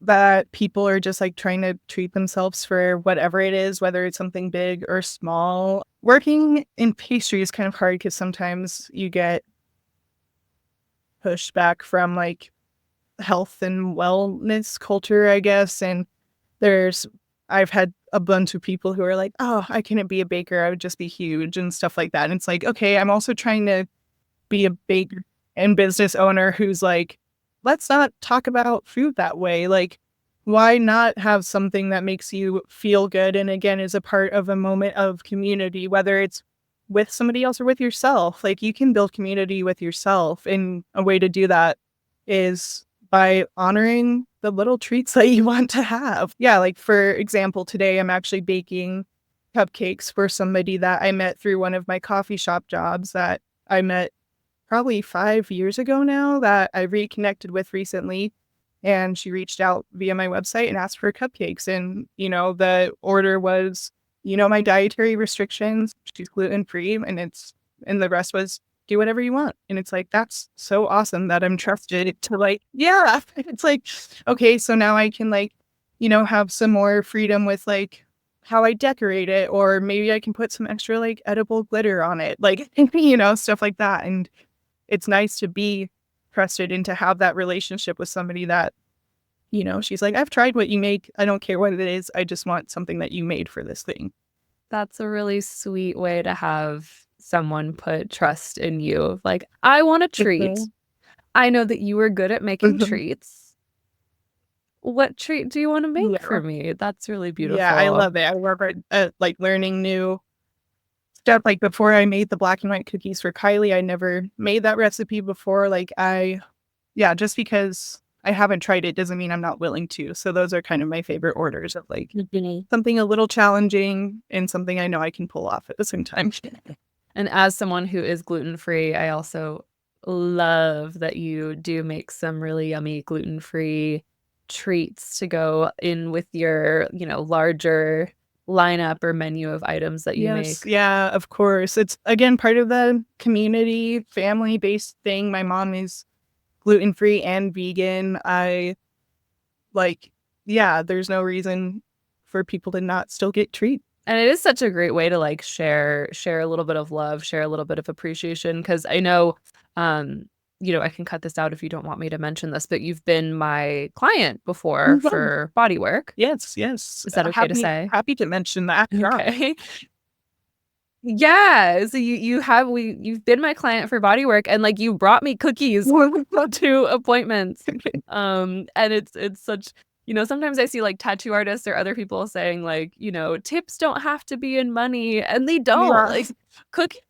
that people are just like trying to treat themselves for whatever it is, whether it's something big or small. Working in pastry is kind of hard because sometimes you get pushback from like health and wellness culture, I guess. And there's, I've had a bunch of people who are like, oh, I couldn't be a baker. I would just be huge and stuff like that. And it's like, okay, I'm also trying to be a baker and business owner who's like let's not talk about food that way. Like, why not have something that makes you feel good and again is a part of a moment of community, whether it's with somebody else or with yourself? Like, you can build community with yourself. And a way to do that is by honoring the little treats that you want to have. Yeah, like for example, today I'm actually baking cupcakes for somebody that I met through one of my coffee shop jobs that I met probably 5 years ago now, that I reconnected with recently. And she reached out via my website and asked for cupcakes. And, the order was, my dietary restrictions. She's gluten free, and the rest was do whatever you want. And it's like, that's so awesome that I'm trusted to, like, yeah. It's like, okay, so now I can, like, have some more freedom with, like, how I decorate it, or maybe I can put some extra, like, edible glitter on it, like, stuff like that. And it's nice to be trusted and to have that relationship with somebody that, she's like, I've tried what you make. I don't care what it is. I just want something that you made for this thing. That's a really sweet way to have someone put trust in you. Like, I want a treat. Mhm. I know that you are good at making Mhm. treats. What treat do you want to make for Yeah. me? That's really Yeah, I beautiful. love it. I love it. Like learning new stuff. Like before I made the black and white cookies for Kylie, I never made that recipe before. Yeah, just because I haven't tried it doesn't mean I'm not willing to. So those are kind of my favorite orders of like Mhm. something a little challenging and something I know I can pull off at the same time. And as someone who is gluten-free, I also love that you do make some really yummy gluten-free treats to go in with your, larger lineup or menu of items that you Yes, make. yeah, of course. It's again part of the community, family-based thing. My mom is gluten-free and vegan. I like yeah, there's no reason for people to not still get treats. And it is such a great way to, like, share a little bit of love, share a little bit of appreciation. Because I know, um, I can cut this out if you don't want me to mention this, but you've been my client before Mhm. for body work. Yes, yes. Is that okay to say? Happy to mention that. Yeah. Okay. Yeah, so you've been my client for body work, and, like, you brought me cookies to appointments. And it's such sometimes I see, like, tattoo artists or other people saying, like, "Tips don't have to be in money," and they don't. Yeah. Like, cookies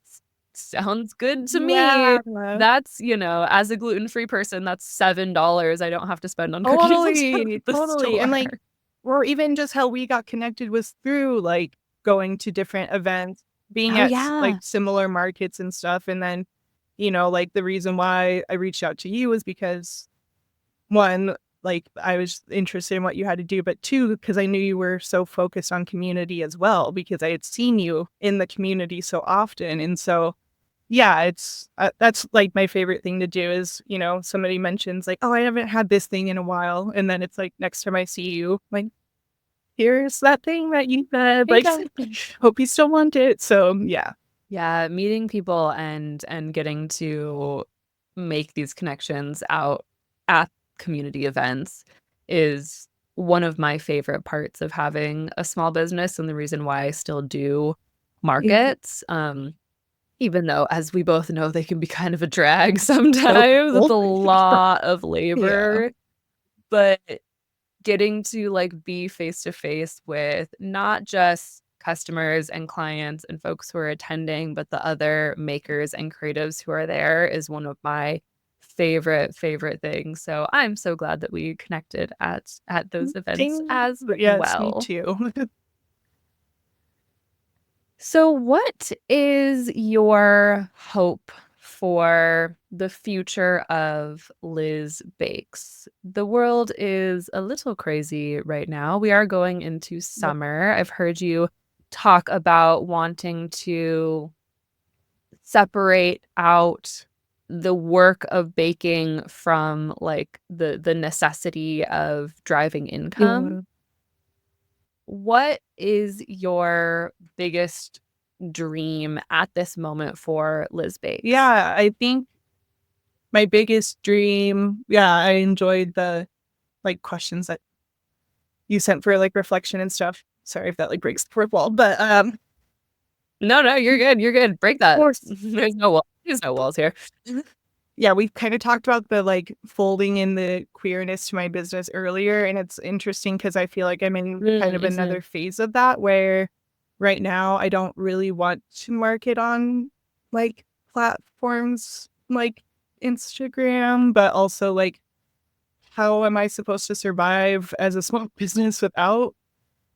sounds good to me. Yeah. That's, as a gluten-free person, that's $7 I don't have to spend on cookies Totally, at the totally. And store. like, or even just how we got connected was through like going to different events, being Oh, at like yeah. similar markets and stuff. And then, like the reason why I reached out to you was because one, like I was interested in what you had to do, but two, because I knew you were so focused on community as well, because I had seen you in the community so often. And so, yeah, that's, like, my favorite thing to do is, somebody mentions, like, "Oh, I haven't had this thing in a while," and then it's like, next time I see you, like, "Here's that thing that you said," Here you like, go. "Hope you still want it." So, yeah. Yeah, meeting people and getting to make these connections out at community events is one of my favorite parts of having a small business and the reason why I still do Mhm. markets. Even though, as we both know, they can be kind of a drag So sometimes. It's cool. a lot of Yeah. labor, but getting to, like, be face to face with not just customers and clients and folks who are attending, but the other makers and creatives who are there is one of my favorite things. So I'm so glad that we connected at those events Ding. as But yes, me well. too. So what is your hope for the future of Liz Bakes? The world is a little crazy right now. We are going into summer. I've heard you talk about wanting to separate out the work of baking from, like, the necessity of driving income. Yeah. What is your biggest dream at this moment for Liz Bakes? Yeah, I think my biggest dream, yeah, I enjoyed the, like, questions that you sent for, like, reflection and stuff. Sorry if that, like, breaks the fourth wall, but, No, no, you're good, break of that. course. There's no walls here. yeah, we've kind of talked about the like folding in the queerness to my business earlier. And it's interesting because I feel like I'm in kind of Mm-hmm. another phase of that where right now I don't really want to market on like platforms like Instagram, but also like how am I supposed to survive as a small business without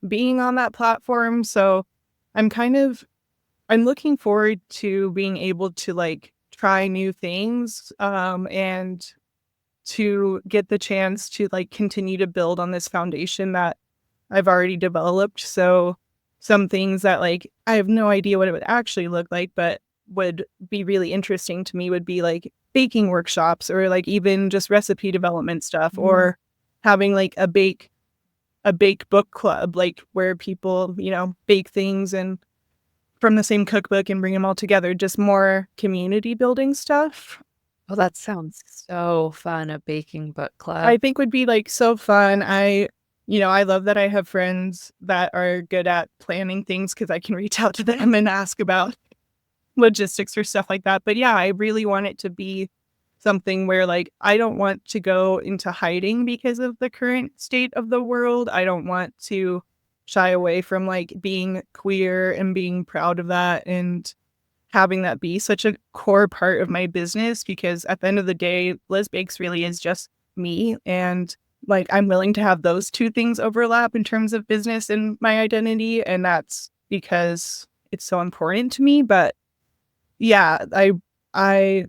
being on that platform? So I'm kind of I'm looking forward to being able to like try new things and to get the chance to like continue to build on this foundation that I've already developed. So some things that like I have no idea what it would actually look like, but would be really interesting to me would be like baking workshops or like even just recipe development stuff or having like a bake book club, like where people, bake things and from the same cookbook and bring them all together, just more community building stuff. Oh, that sounds so fun, a baking book I club. think would be like so fun. I love that I have friends that are good at planning things because I can reach out to them and ask about logistics or stuff like that. But yeah, I really want it to be something where like I don't want to go into hiding because of the current state of the world. I don't want to shy away from like being queer and being proud of that and having that be such a core part of my business because at the end of the day, Liz Bakes really is just me. And like, I'm willing to have those two things overlap in terms of business and my identity. And that's because it's so important to me. But yeah, I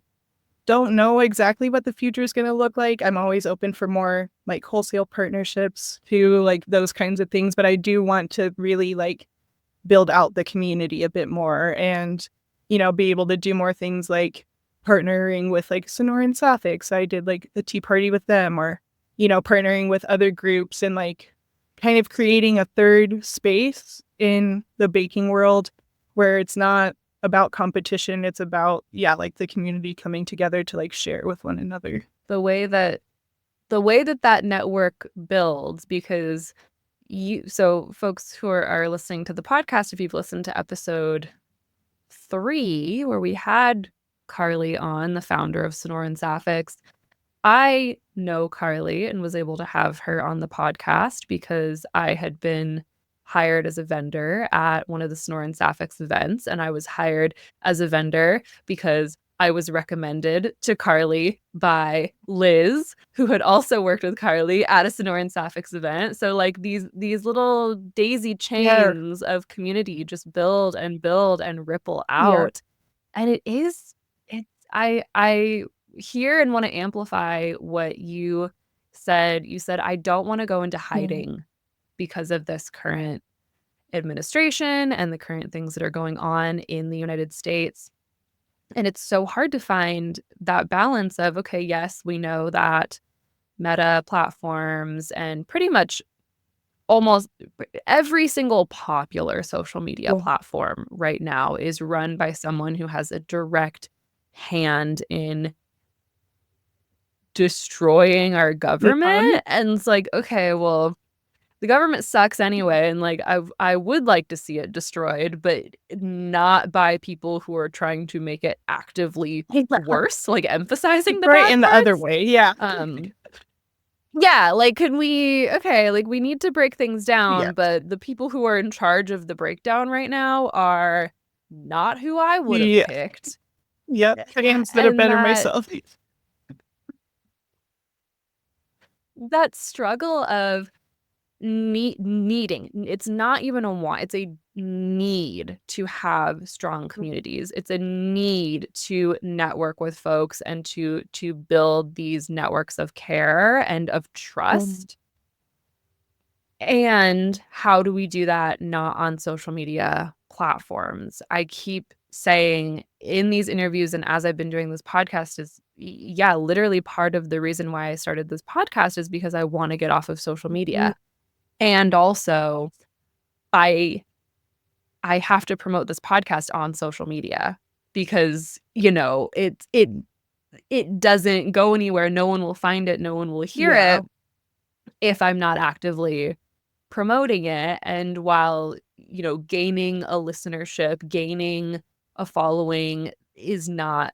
don't know exactly what the future is going to look like. I'm always open for more like wholesale partnerships to like those kinds of things. But I do want to really like build out the community a bit more and, be able to do more things like partnering with like Sonoran Sapphics. I did like the tea party with them or, partnering with other groups and like kind of creating a third space in the baking world where it's not about competition. It's about, yeah, like the community coming together to like share with one another. The way that that network builds, because so folks who are listening to the podcast, if you've listened to episode 3 where we had Carly on, the founder of Sonora and Sapphics, I know Carly and was able to have her on the podcast because I had been hired as a vendor at one of the Sonora and Sapphics events, and I was hired as a vendor because I was recommended to Carly by Liz, who had also worked with Carly at a Sonora and Sapphics event. So like these little daisy Yeah. chains of community just build and ripple Yeah. out. And it's I hear and want to amplify what you said. You said, I don't want to go into Mhm. hiding because of this current administration and the current things that are going on in the United States. And it's so hard to find that balance of, okay, yes, we know that meta platforms and pretty much almost every single popular social media Well, platform right now is run by someone who has a direct hand in destroying our yeah. government. And it's like, okay, well, the government sucks anyway, and like I would like to see it destroyed, but not by people who are trying to make it actively worse, like emphasizing the Right bad in the other parts. way. Yeah. Um yeah, like could we okay, like we need to break things Yeah. down, but the people who are in charge of the breakdown right now are not who I would have Yeah. picked. Yep. Hands that are And better myself. that struggle of needing, it's not even a want, it's a need to have strong communities. It's a need to network with folks and to build these networks of care and of Um, trust. And how do we do that not on social media platforms? I keep saying in these interviews and as I've been doing this podcast is yeah, literally part of the reason why I started this podcast is because I want to get off of social media. And also I I have to promote this podcast on social media because, it doesn't go anywhere. No one will find it, no one will hear yeah. it if I'm not actively promoting it. And while, gaining a listenership, gaining a following is not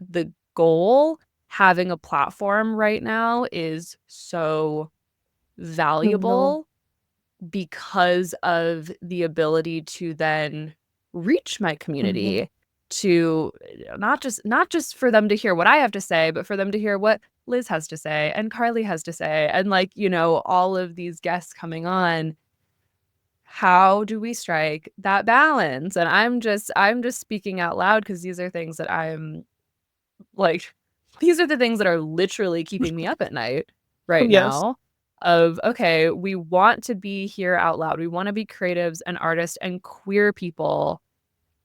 the goal, having a platform right now is so No. valuable because of the ability to then reach my Mhm. community, to not just for them to hear what I have to say, but for them to hear what Liz has to say and Carly has to say, and like, all of these guests coming on. How do we strike that balance? And I'm just speaking out loud because these are things that I'm like, these are the things that are literally keeping me up at night right Yes. now. Of, okay, we want to be here out loud. We want to be creatives and artists and queer people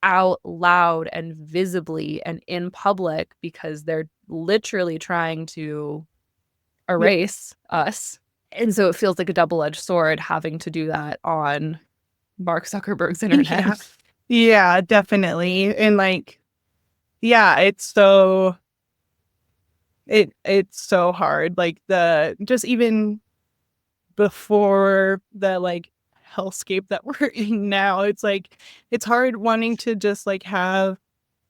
out loud and visibly and in public because they're literally trying to Yeah. erase us. And so it feels like a double-edged sword having to do that on Mark Zuckerberg's internet. Yeah. Yeah, definitely. And like, yeah, it's so hard. Like the just even before the like hellscape that we're in now, it's like it's hard wanting to just like have,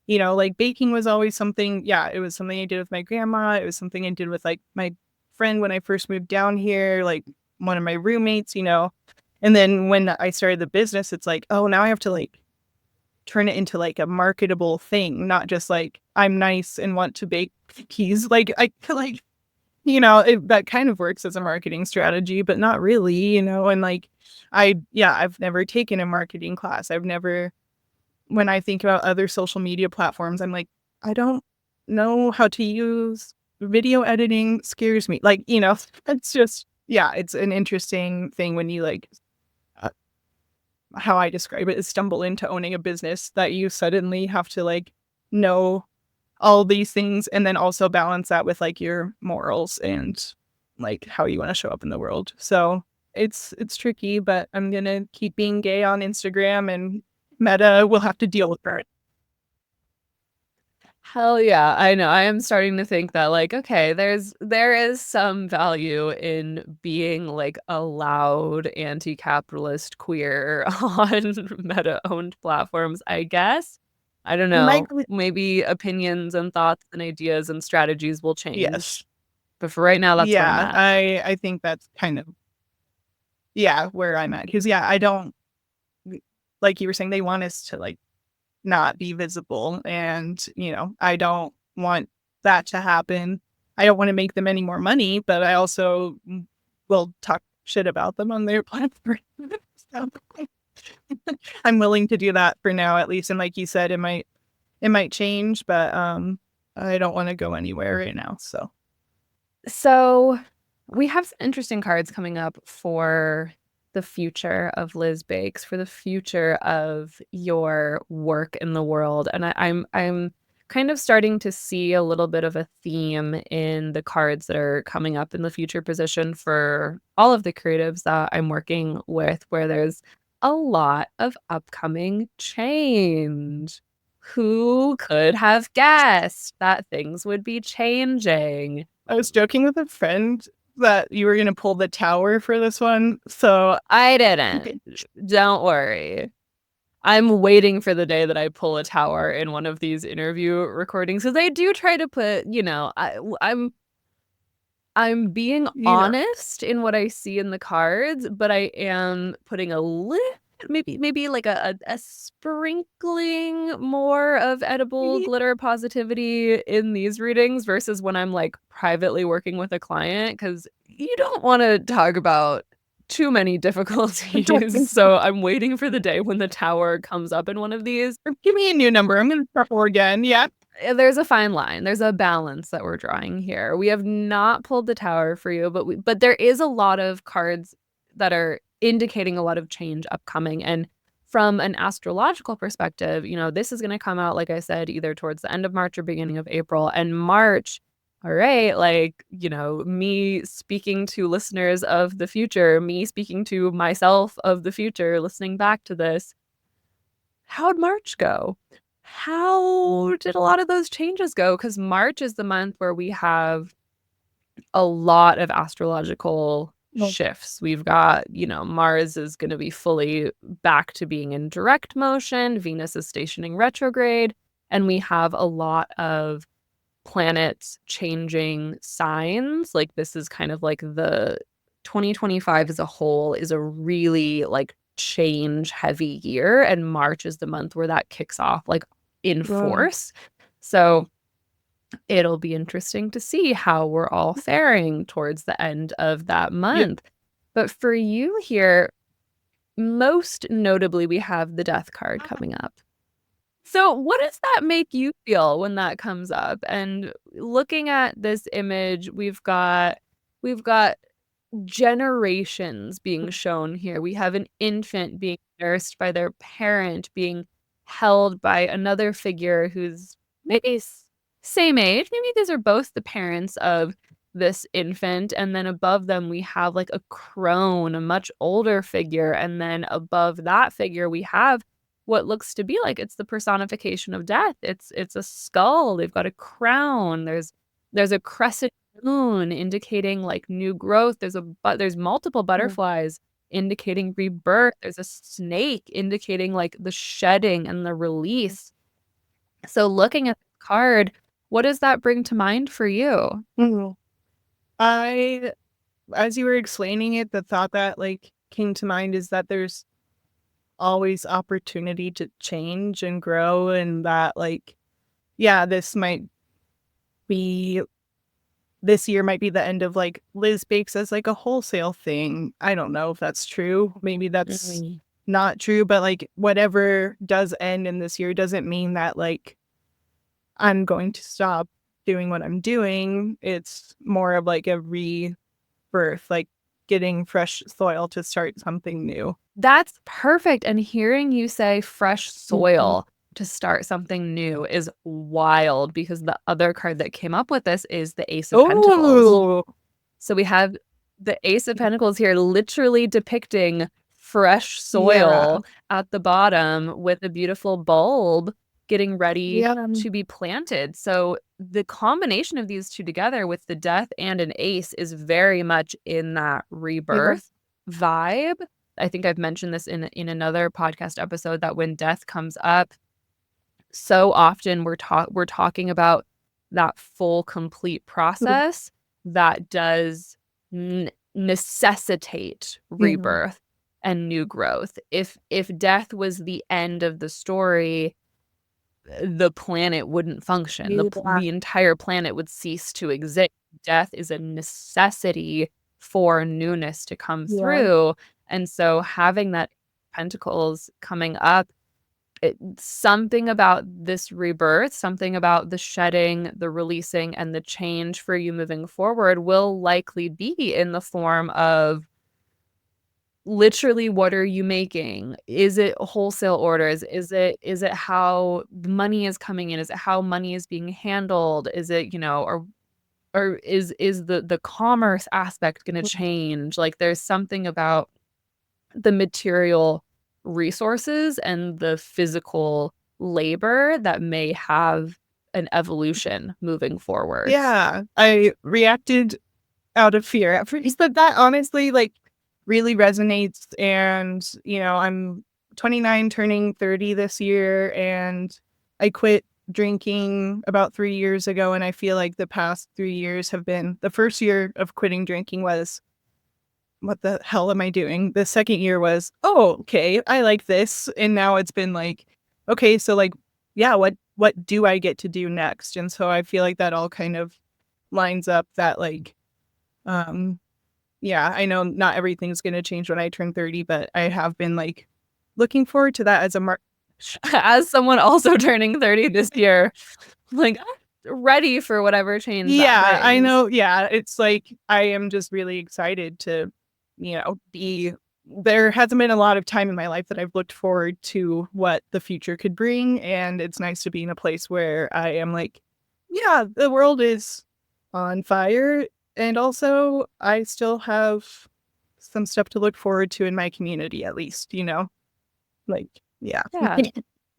like baking was always something, yeah, it was something I did with my grandma. It was something I did with like my friend when I first moved down here, like one of my roommates. And then when I started the business, it's like, oh, now I have to like turn it into like a marketable thing, not just like I'm nice and want to bake cookies. Like I feel like, that kind of works as a marketing strategy, but not really. And like yeah, I've never taken a marketing class. I've never, when I think about other social media platforms, I'm like, I don't know how to use video editing, scares me. Like, it's just, yeah, it's an interesting thing when you like, uh, how I describe it is stumble into owning a business that you suddenly have to like know all these things and then also balance that with like your morals and like how you want to show up in the world. So it's tricky, but I'm gonna keep being gay on Instagram and Meta will have to deal with that. Hell yeah. I know. I am starting to think that like, okay, there is some value in being like a loud anti-capitalist queer on Meta-owned platforms, I guess. I don't Like, know. Maybe opinions and thoughts and ideas and strategies will yes. change. But for right now, that's where I'm Yeah, at. I think that's kind of, yeah, where I'm at. Because yeah, I don't, like you were saying, they want us to like not be visible. And, I don't want that to happen. I don't want to make them any more money, but I also will talk shit about them on their platform. So I'm willing to do that for now, at least. And like you said, it might change, but I don't want to go anywhere right now. So So we have some interesting cards coming up for the future of Liz Bakes, for the future of your work in the world. And I'm kind of starting to see a little bit of a theme in the cards that are coming up in the future position for all of the creatives that I'm working with, where there's a lot of upcoming change. Who could have guessed that things would be changing? I was joking with a friend that you were going to pull the tower for this one. So I didn't. Don't worry. I'm waiting for the day that I pull a tower in one of these interview recordings because I do try to put, I'm being you know, honest in what I see in the cards, but I am putting a little, maybe like a sprinkling more of edible glitter positivity in these readings versus when I'm like privately working with a client, because you don't want to talk about too many difficulties. So I'm waiting for the day when the tower comes up in one of these. give me a new number. I'm going to shuffle again. Yeah. There's a fine line. There's a balance that we're drawing here. We have not pulled the tower for you, but there is a lot of cards that are indicating a lot of change upcoming. And from an astrological perspective, this is going to come out, like I said, either towards the end of March or beginning of April. And March, all right, like, me speaking to listeners of the future, me speaking to myself of the future, listening back to this, how'd March go? How did a lot of those changes go? Because March is the month where we have a lot of astrological No. shifts. We've got, Mars is going to be fully back to being in direct motion, Venus is stationing retrograde, and we have a lot of planets changing signs. Like this is kind of like the 2025 as a whole is a really like change heavy year, and March is the month where that kicks off like in Wow. force. So it'll be interesting to see how we're all faring towards the end of that Yeah. month. But for you here, most notably, we have the death card coming up. So, what does that make you feel when that comes up? And looking at this image, we've got generations being shown here. We have an infant being nursed by their parent, being held by another figure who's maybe same age. Maybe these are both the parents of this infant. And then above them, we have like a crone, a much older figure. And then above that figure, we have what looks to be like it's the personification of death. It's a skull. They've got a crown. There's a crescent moon indicating like new growth. There's multiple Mm. butterflies indicating rebirth. There's a snake indicating like the shedding and the release. So looking at the card, what does that bring to mind for you? Mhm. I As you were explaining it, the thought that, like, came to mind is that there's always opportunity to change and grow and that, like, yeah, be this year might be the end of, like, Liz Bakes as, like, a wholesale thing. I don't know if that's true. Maybe that's Mm. not true, but, like, whatever does end in this year doesn't mean that, like, I'm going to stop doing what I'm doing. It's more of, like, a rebirth, like, getting fresh soil to start something new. That's perfect, and hearing you say fresh Mhm. soil to start something new is wild because the other card that came up with this is the Ace of Pentacles. Oh, So we have the Ace of Pentacles here literally depicting fresh yeah. soil at the bottom with a beautiful bulb getting ready Yeah. to be planted. So the combination of these two together with the death and an ace is very much in that Yeah. rebirth vibe. I think I've mentioned this in another podcast episode that when death comes up, so often we're talking about that full complete process that does necessitate Mhm. rebirth and new growth. If death was the end of the story, the planet wouldn't function. Yeah. The entire planet would cease to exist. Death is a necessity for newness to come Yeah. through. And so having that pentacles coming up, something about this rebirth, something about the shedding, the releasing, and the change for you moving forward will likely be in the form of literally what are you making? Is it wholesale orders? Is it how money is coming in? Is it how money is being handled? Is it, or is the commerce aspect going to change? Like there's something about the material resources and the physical labor that may have an evolution moving forwards. Yeah. I reacted out of fear at first, but that honestly, like, really resonates. And, I'm 29 turning 30 this year, and I quit drinking about 3 years ago. And I feel like the past 3 years have been the first year of quitting drinking was, what the hell am I doing? The second year was, oh, okay, I like this. And now it's been like, okay, so like, yeah, what do I get to do next? And so I feel like that all kind of lines up that like, um, yeah, I know not everything's gonna change when I turn 30, but I have been like looking forward to that as a mark. As someone also turning 30 this year, like ready for whatever change that Yeah, I brings. know. Yeah, it's like I am just really excited to, be there hasn't been a lot of time in my life that I've looked forward to what the future could bring. And it's nice to be in a place where I am like, yeah, the world is on fire. And also, I still have some stuff to look forward to in my community, at least. Like, yeah. Yeah.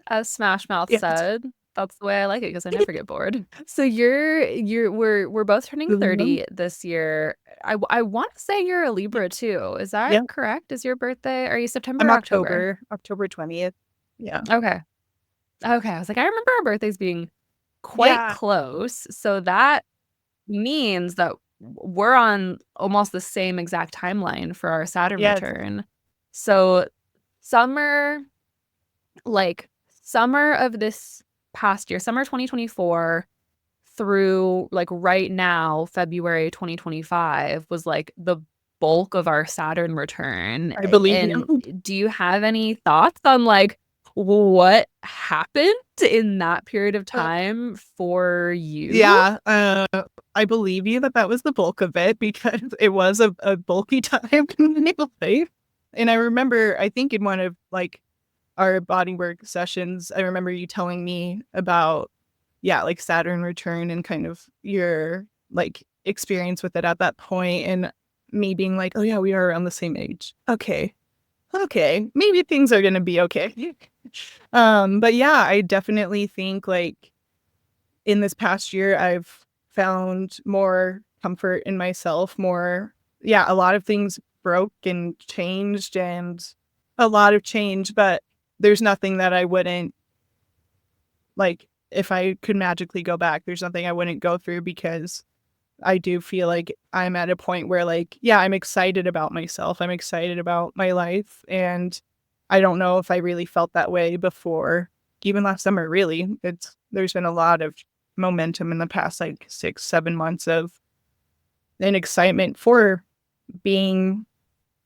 As Smash Mouth Yeah. said, that's the way I like it because I never get bored. So we're both turning Mhm. 30 this year. I want to say you're a Libra too. Is that Yeah. correct? Is your birthday? Are you September I'm or October? October 20th. Yeah. Okay. Okay. I was like, I remember our birthdays being quite Yeah. close. So that means that we're on almost the same exact timeline for our Saturn Yes. return. So summer, like summer of this past year, summer 2024 through like right now, February 2025 was like the bulk of our Saturn return. I believe And you. do you have any thoughts on like what happened in that period of time for you? Yeah, I believe you that that was the bulk of it because it was a bulky time in my life. And I remember, I think in one of like our bodywork sessions, I remember you telling me about, yeah, like Saturn return and kind of your like experience with it at that point, and me being like, oh yeah, we are around the same age. Okay, okay, maybe things are gonna be okay. But yeah, I definitely think like in this past year, I've found more comfort in myself, more, yeah, a lot of things broke and changed and a lot of change, but there's nothing that I wouldn't like if I could magically go back, there's nothing I wouldn't go through because I do feel like I'm at a point where like, yeah, I'm excited about myself. I'm excited about my life. And I don't know if I really felt that way before, even last summer, really. There's been a lot of momentum in the past like 6, 7 months of an excitement for being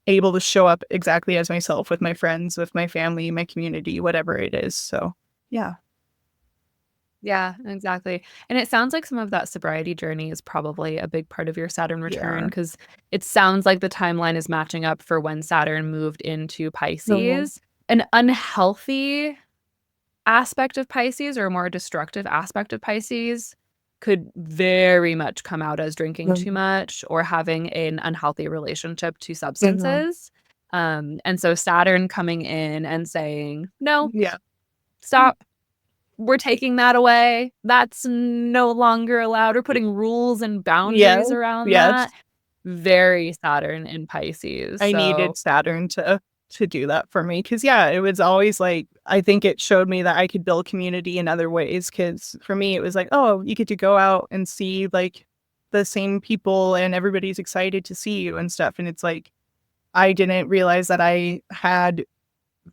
able to show up exactly as myself with my friends, with my family, my community, whatever it is. So yeah. Yeah, exactly. And it sounds like some of that sobriety journey is probably a big part of your Saturn return Yeah. because it sounds like the timeline is matching up for when Saturn moved into No. Pisces. An unhealthy aspect of Pisces or a more destructive aspect of Pisces could very much come out as drinking too No. much or having an unhealthy relationship to No. substances. And so Saturn coming in and saying, no, Yeah. stop, we're taking that away. That's no longer allowed. We're putting rules and Yeah. boundaries around Yes. that. Very Saturn in Pisces. I needed So, Saturn to do that for me because yeah, it was always like I think it showed me that I could build community in other ways. Because for me, it was like, oh, you get to go out and see like the same people, and everybody's excited to see you and stuff. And it's like I didn't realize that I had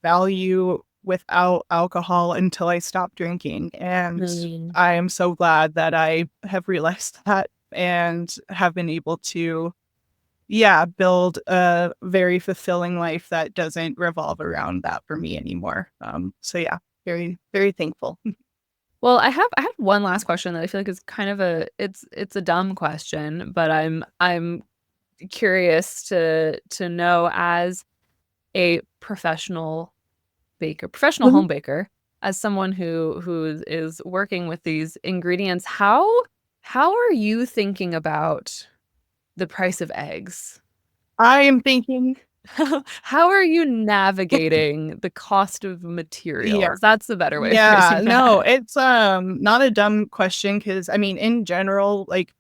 value without alcohol until I stopped drinking, and mm, I am so glad that I have realized that and have been able to, yeah, build a very fulfilling life that doesn't revolve around that for me anymore. So yeah, very, very thankful. well, I have one last question that I feel like is kind of it's a dumb question, but I'm curious to know as a professional Mhm. home baker, as someone who is working with these ingredients, how are you thinking about the price of eggs? I am thinking, How are you navigating the cost of yeah, materials? That's a better way of yeah, phrasing no, that. it's not a dumb question because I mean, in general, like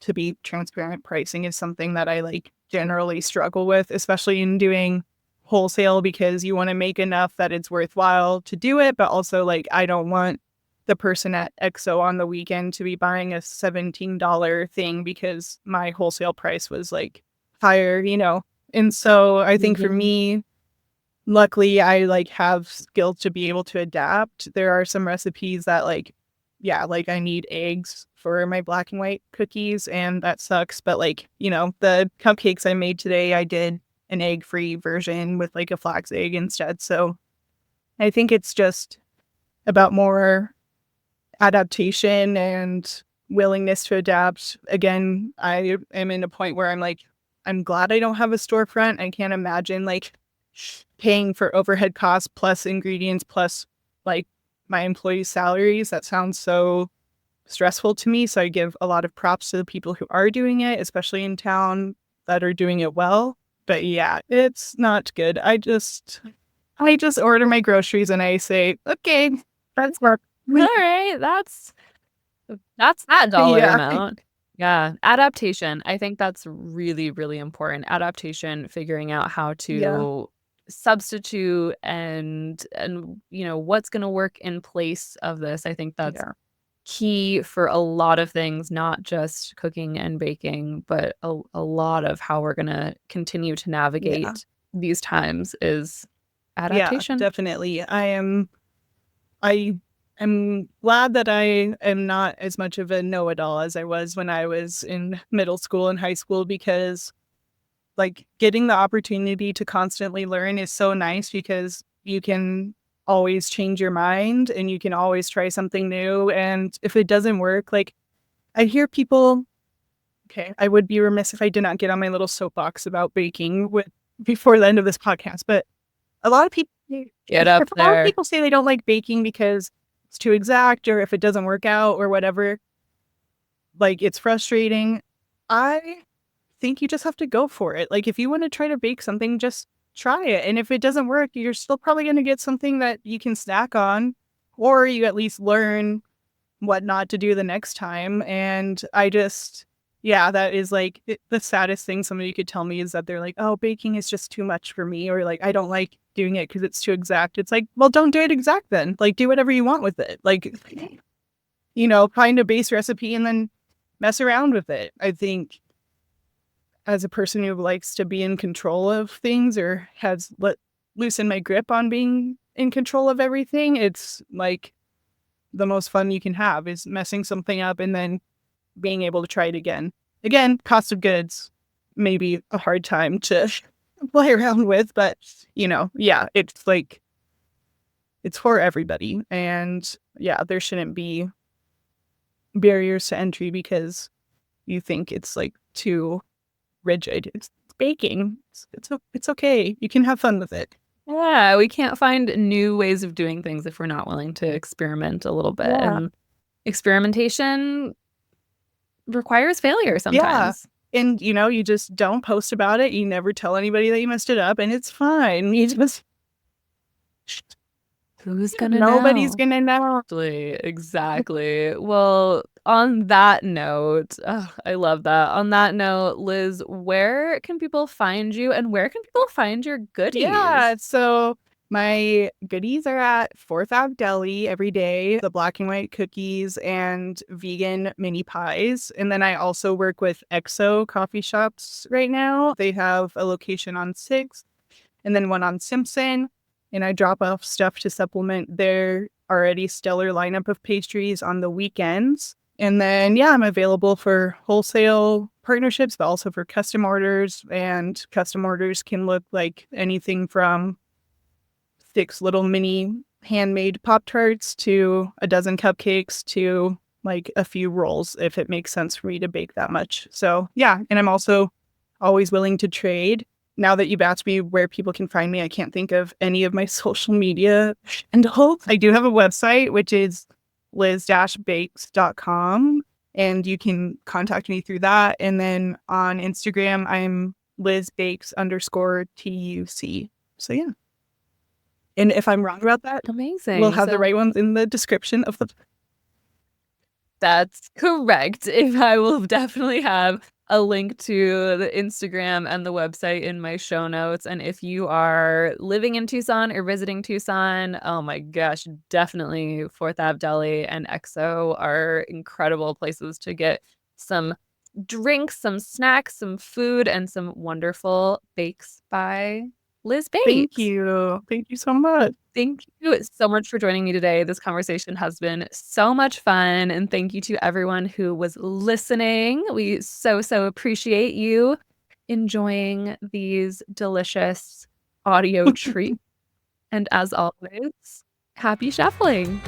to be transparent, pricing is something that I like generally struggle with, especially in doing wholesale because you want to make enough that it's worthwhile to do it. But also, like, I don't want the person at EXO on the weekend to be buying a $17 thing because my wholesale price was like higher, you know? And so I think for Mhm. me, luckily, I, like, have skills to be able to adapt. There are some recipes that, like yeah, like, I need eggs for my black and white cookies, and that sucks, but, like, you know, the cupcakes I made today, I did an egg-free version with, like, a flax egg instead, so I think it's just about more adaptation and willingness to adapt. Again, I am in a point where I'm like, I'm glad I don't have a storefront. I can't imagine like paying for overhead costs plus ingredients plus like my employees' salaries. That sounds so stressful to me. So I give a lot of props to the people who are doing it, especially in town that are doing it well. But yeah, it's not good. I just order my groceries and I say, okay, that's work. Alright, that's that dollar Yeah. amount. Yeah, adaptation. I think that's really, really important. Adaptation, figuring out how Yeah. to substitute and what's gonna work in place of this. I think that's Yeah. key for a lot of things, not just cooking and baking, but a lot of how we're gonna continue to Yeah. navigate these times is Yeah, adaptation. definitely. I am glad that I am not as much of a know-it-all as I was when I was in middle school and high school because, like, getting the opportunity to constantly learn is so nice because you can always change your mind and you can always try something new, and if it doesn't work, like, I hear people okay, I would be remiss if I did not get on my little soapbox about baking with before the end of this podcast, but a lot of people Get if up a lot of there. people say they don't like baking because it's too exact or if it doesn't work out or whatever, like, it's frustrating. I think you just have to go for it. Like, if you wanna try to bake something, just try it, and if it doesn't work, you're still probably gonna get something that you can snack on, or you at least learn what not to do the next time, and I just yeah, that is, like, the saddest thing somebody could tell me is that they're like, "Oh, baking is just too much for me," or, like, "I don't like doing it because it's too exact." It's like, "Well, don't do it exact then." Like, do whatever you want with it. Like, find a base recipe and then mess around with it. I think as a person who likes to be in control of things or has let loosen my grip on being in control of everything, it's, like, the most fun you can have is messing something up and then being able to try it again. Again, cost of goods, maybe a hard time to play around with, but, yeah, it's like it's for everybody, and, yeah, there shouldn't be barriers to entry because you think it's, like, too rigid. It's baking. It's okay. You can have fun with it. Yeah, we can't find new ways of doing things if we're not willing to experiment a little bit, Yeah. and experimentation requires failure Yeah, sometimes. and, you just don't post about it, you never tell anybody that you messed it up, and it's fine. You just Who's gonna nobody's know? gonna know. Exactly. Well, on that note, I love that. On that note, Liz, where can people find you and where can people find your goodies? Yeah, so my goodies are at 4th Ave Deli every day, the black and white cookies and vegan mini pies. And then I also work with EXO coffee shops right now. They have a location on 6th and then one on Simpson. And I drop off stuff to supplement their already stellar lineup of pastries on the weekends. And then, yeah, I'm available for wholesale partnerships, but also for custom orders. And custom orders can look like anything from 6 little mini handmade Pop Tarts to a dozen cupcakes to like a few rolls if it makes sense for me to bake that much. So, yeah. And I'm also always willing to trade. Now that you've asked me where people can find me, I can't think of any of my social media handles. I do have a website, which is liz-bakes.com, and you can contact me through that. And then on Instagram, I'm lizbakes_TUC. So, yeah. And if I'm wrong about that, we'll Amazing. have the So right ones in the description of the that's correct. If I will definitely have a link to the Instagram and the website in my show notes. And if you are living in Tucson or visiting Tucson, oh my gosh, definitely Fourth Ave Deli and EXO are incredible places to get some drinks, some snacks, some food, and some wonderful bakes by Liz Thank Bakes. you. Thank you so much. Thank you so much for joining me today. This conversation has been so much fun. And thank you to everyone who was listening. We so appreciate you enjoying these delicious audio treats. And as always, happy shuffling.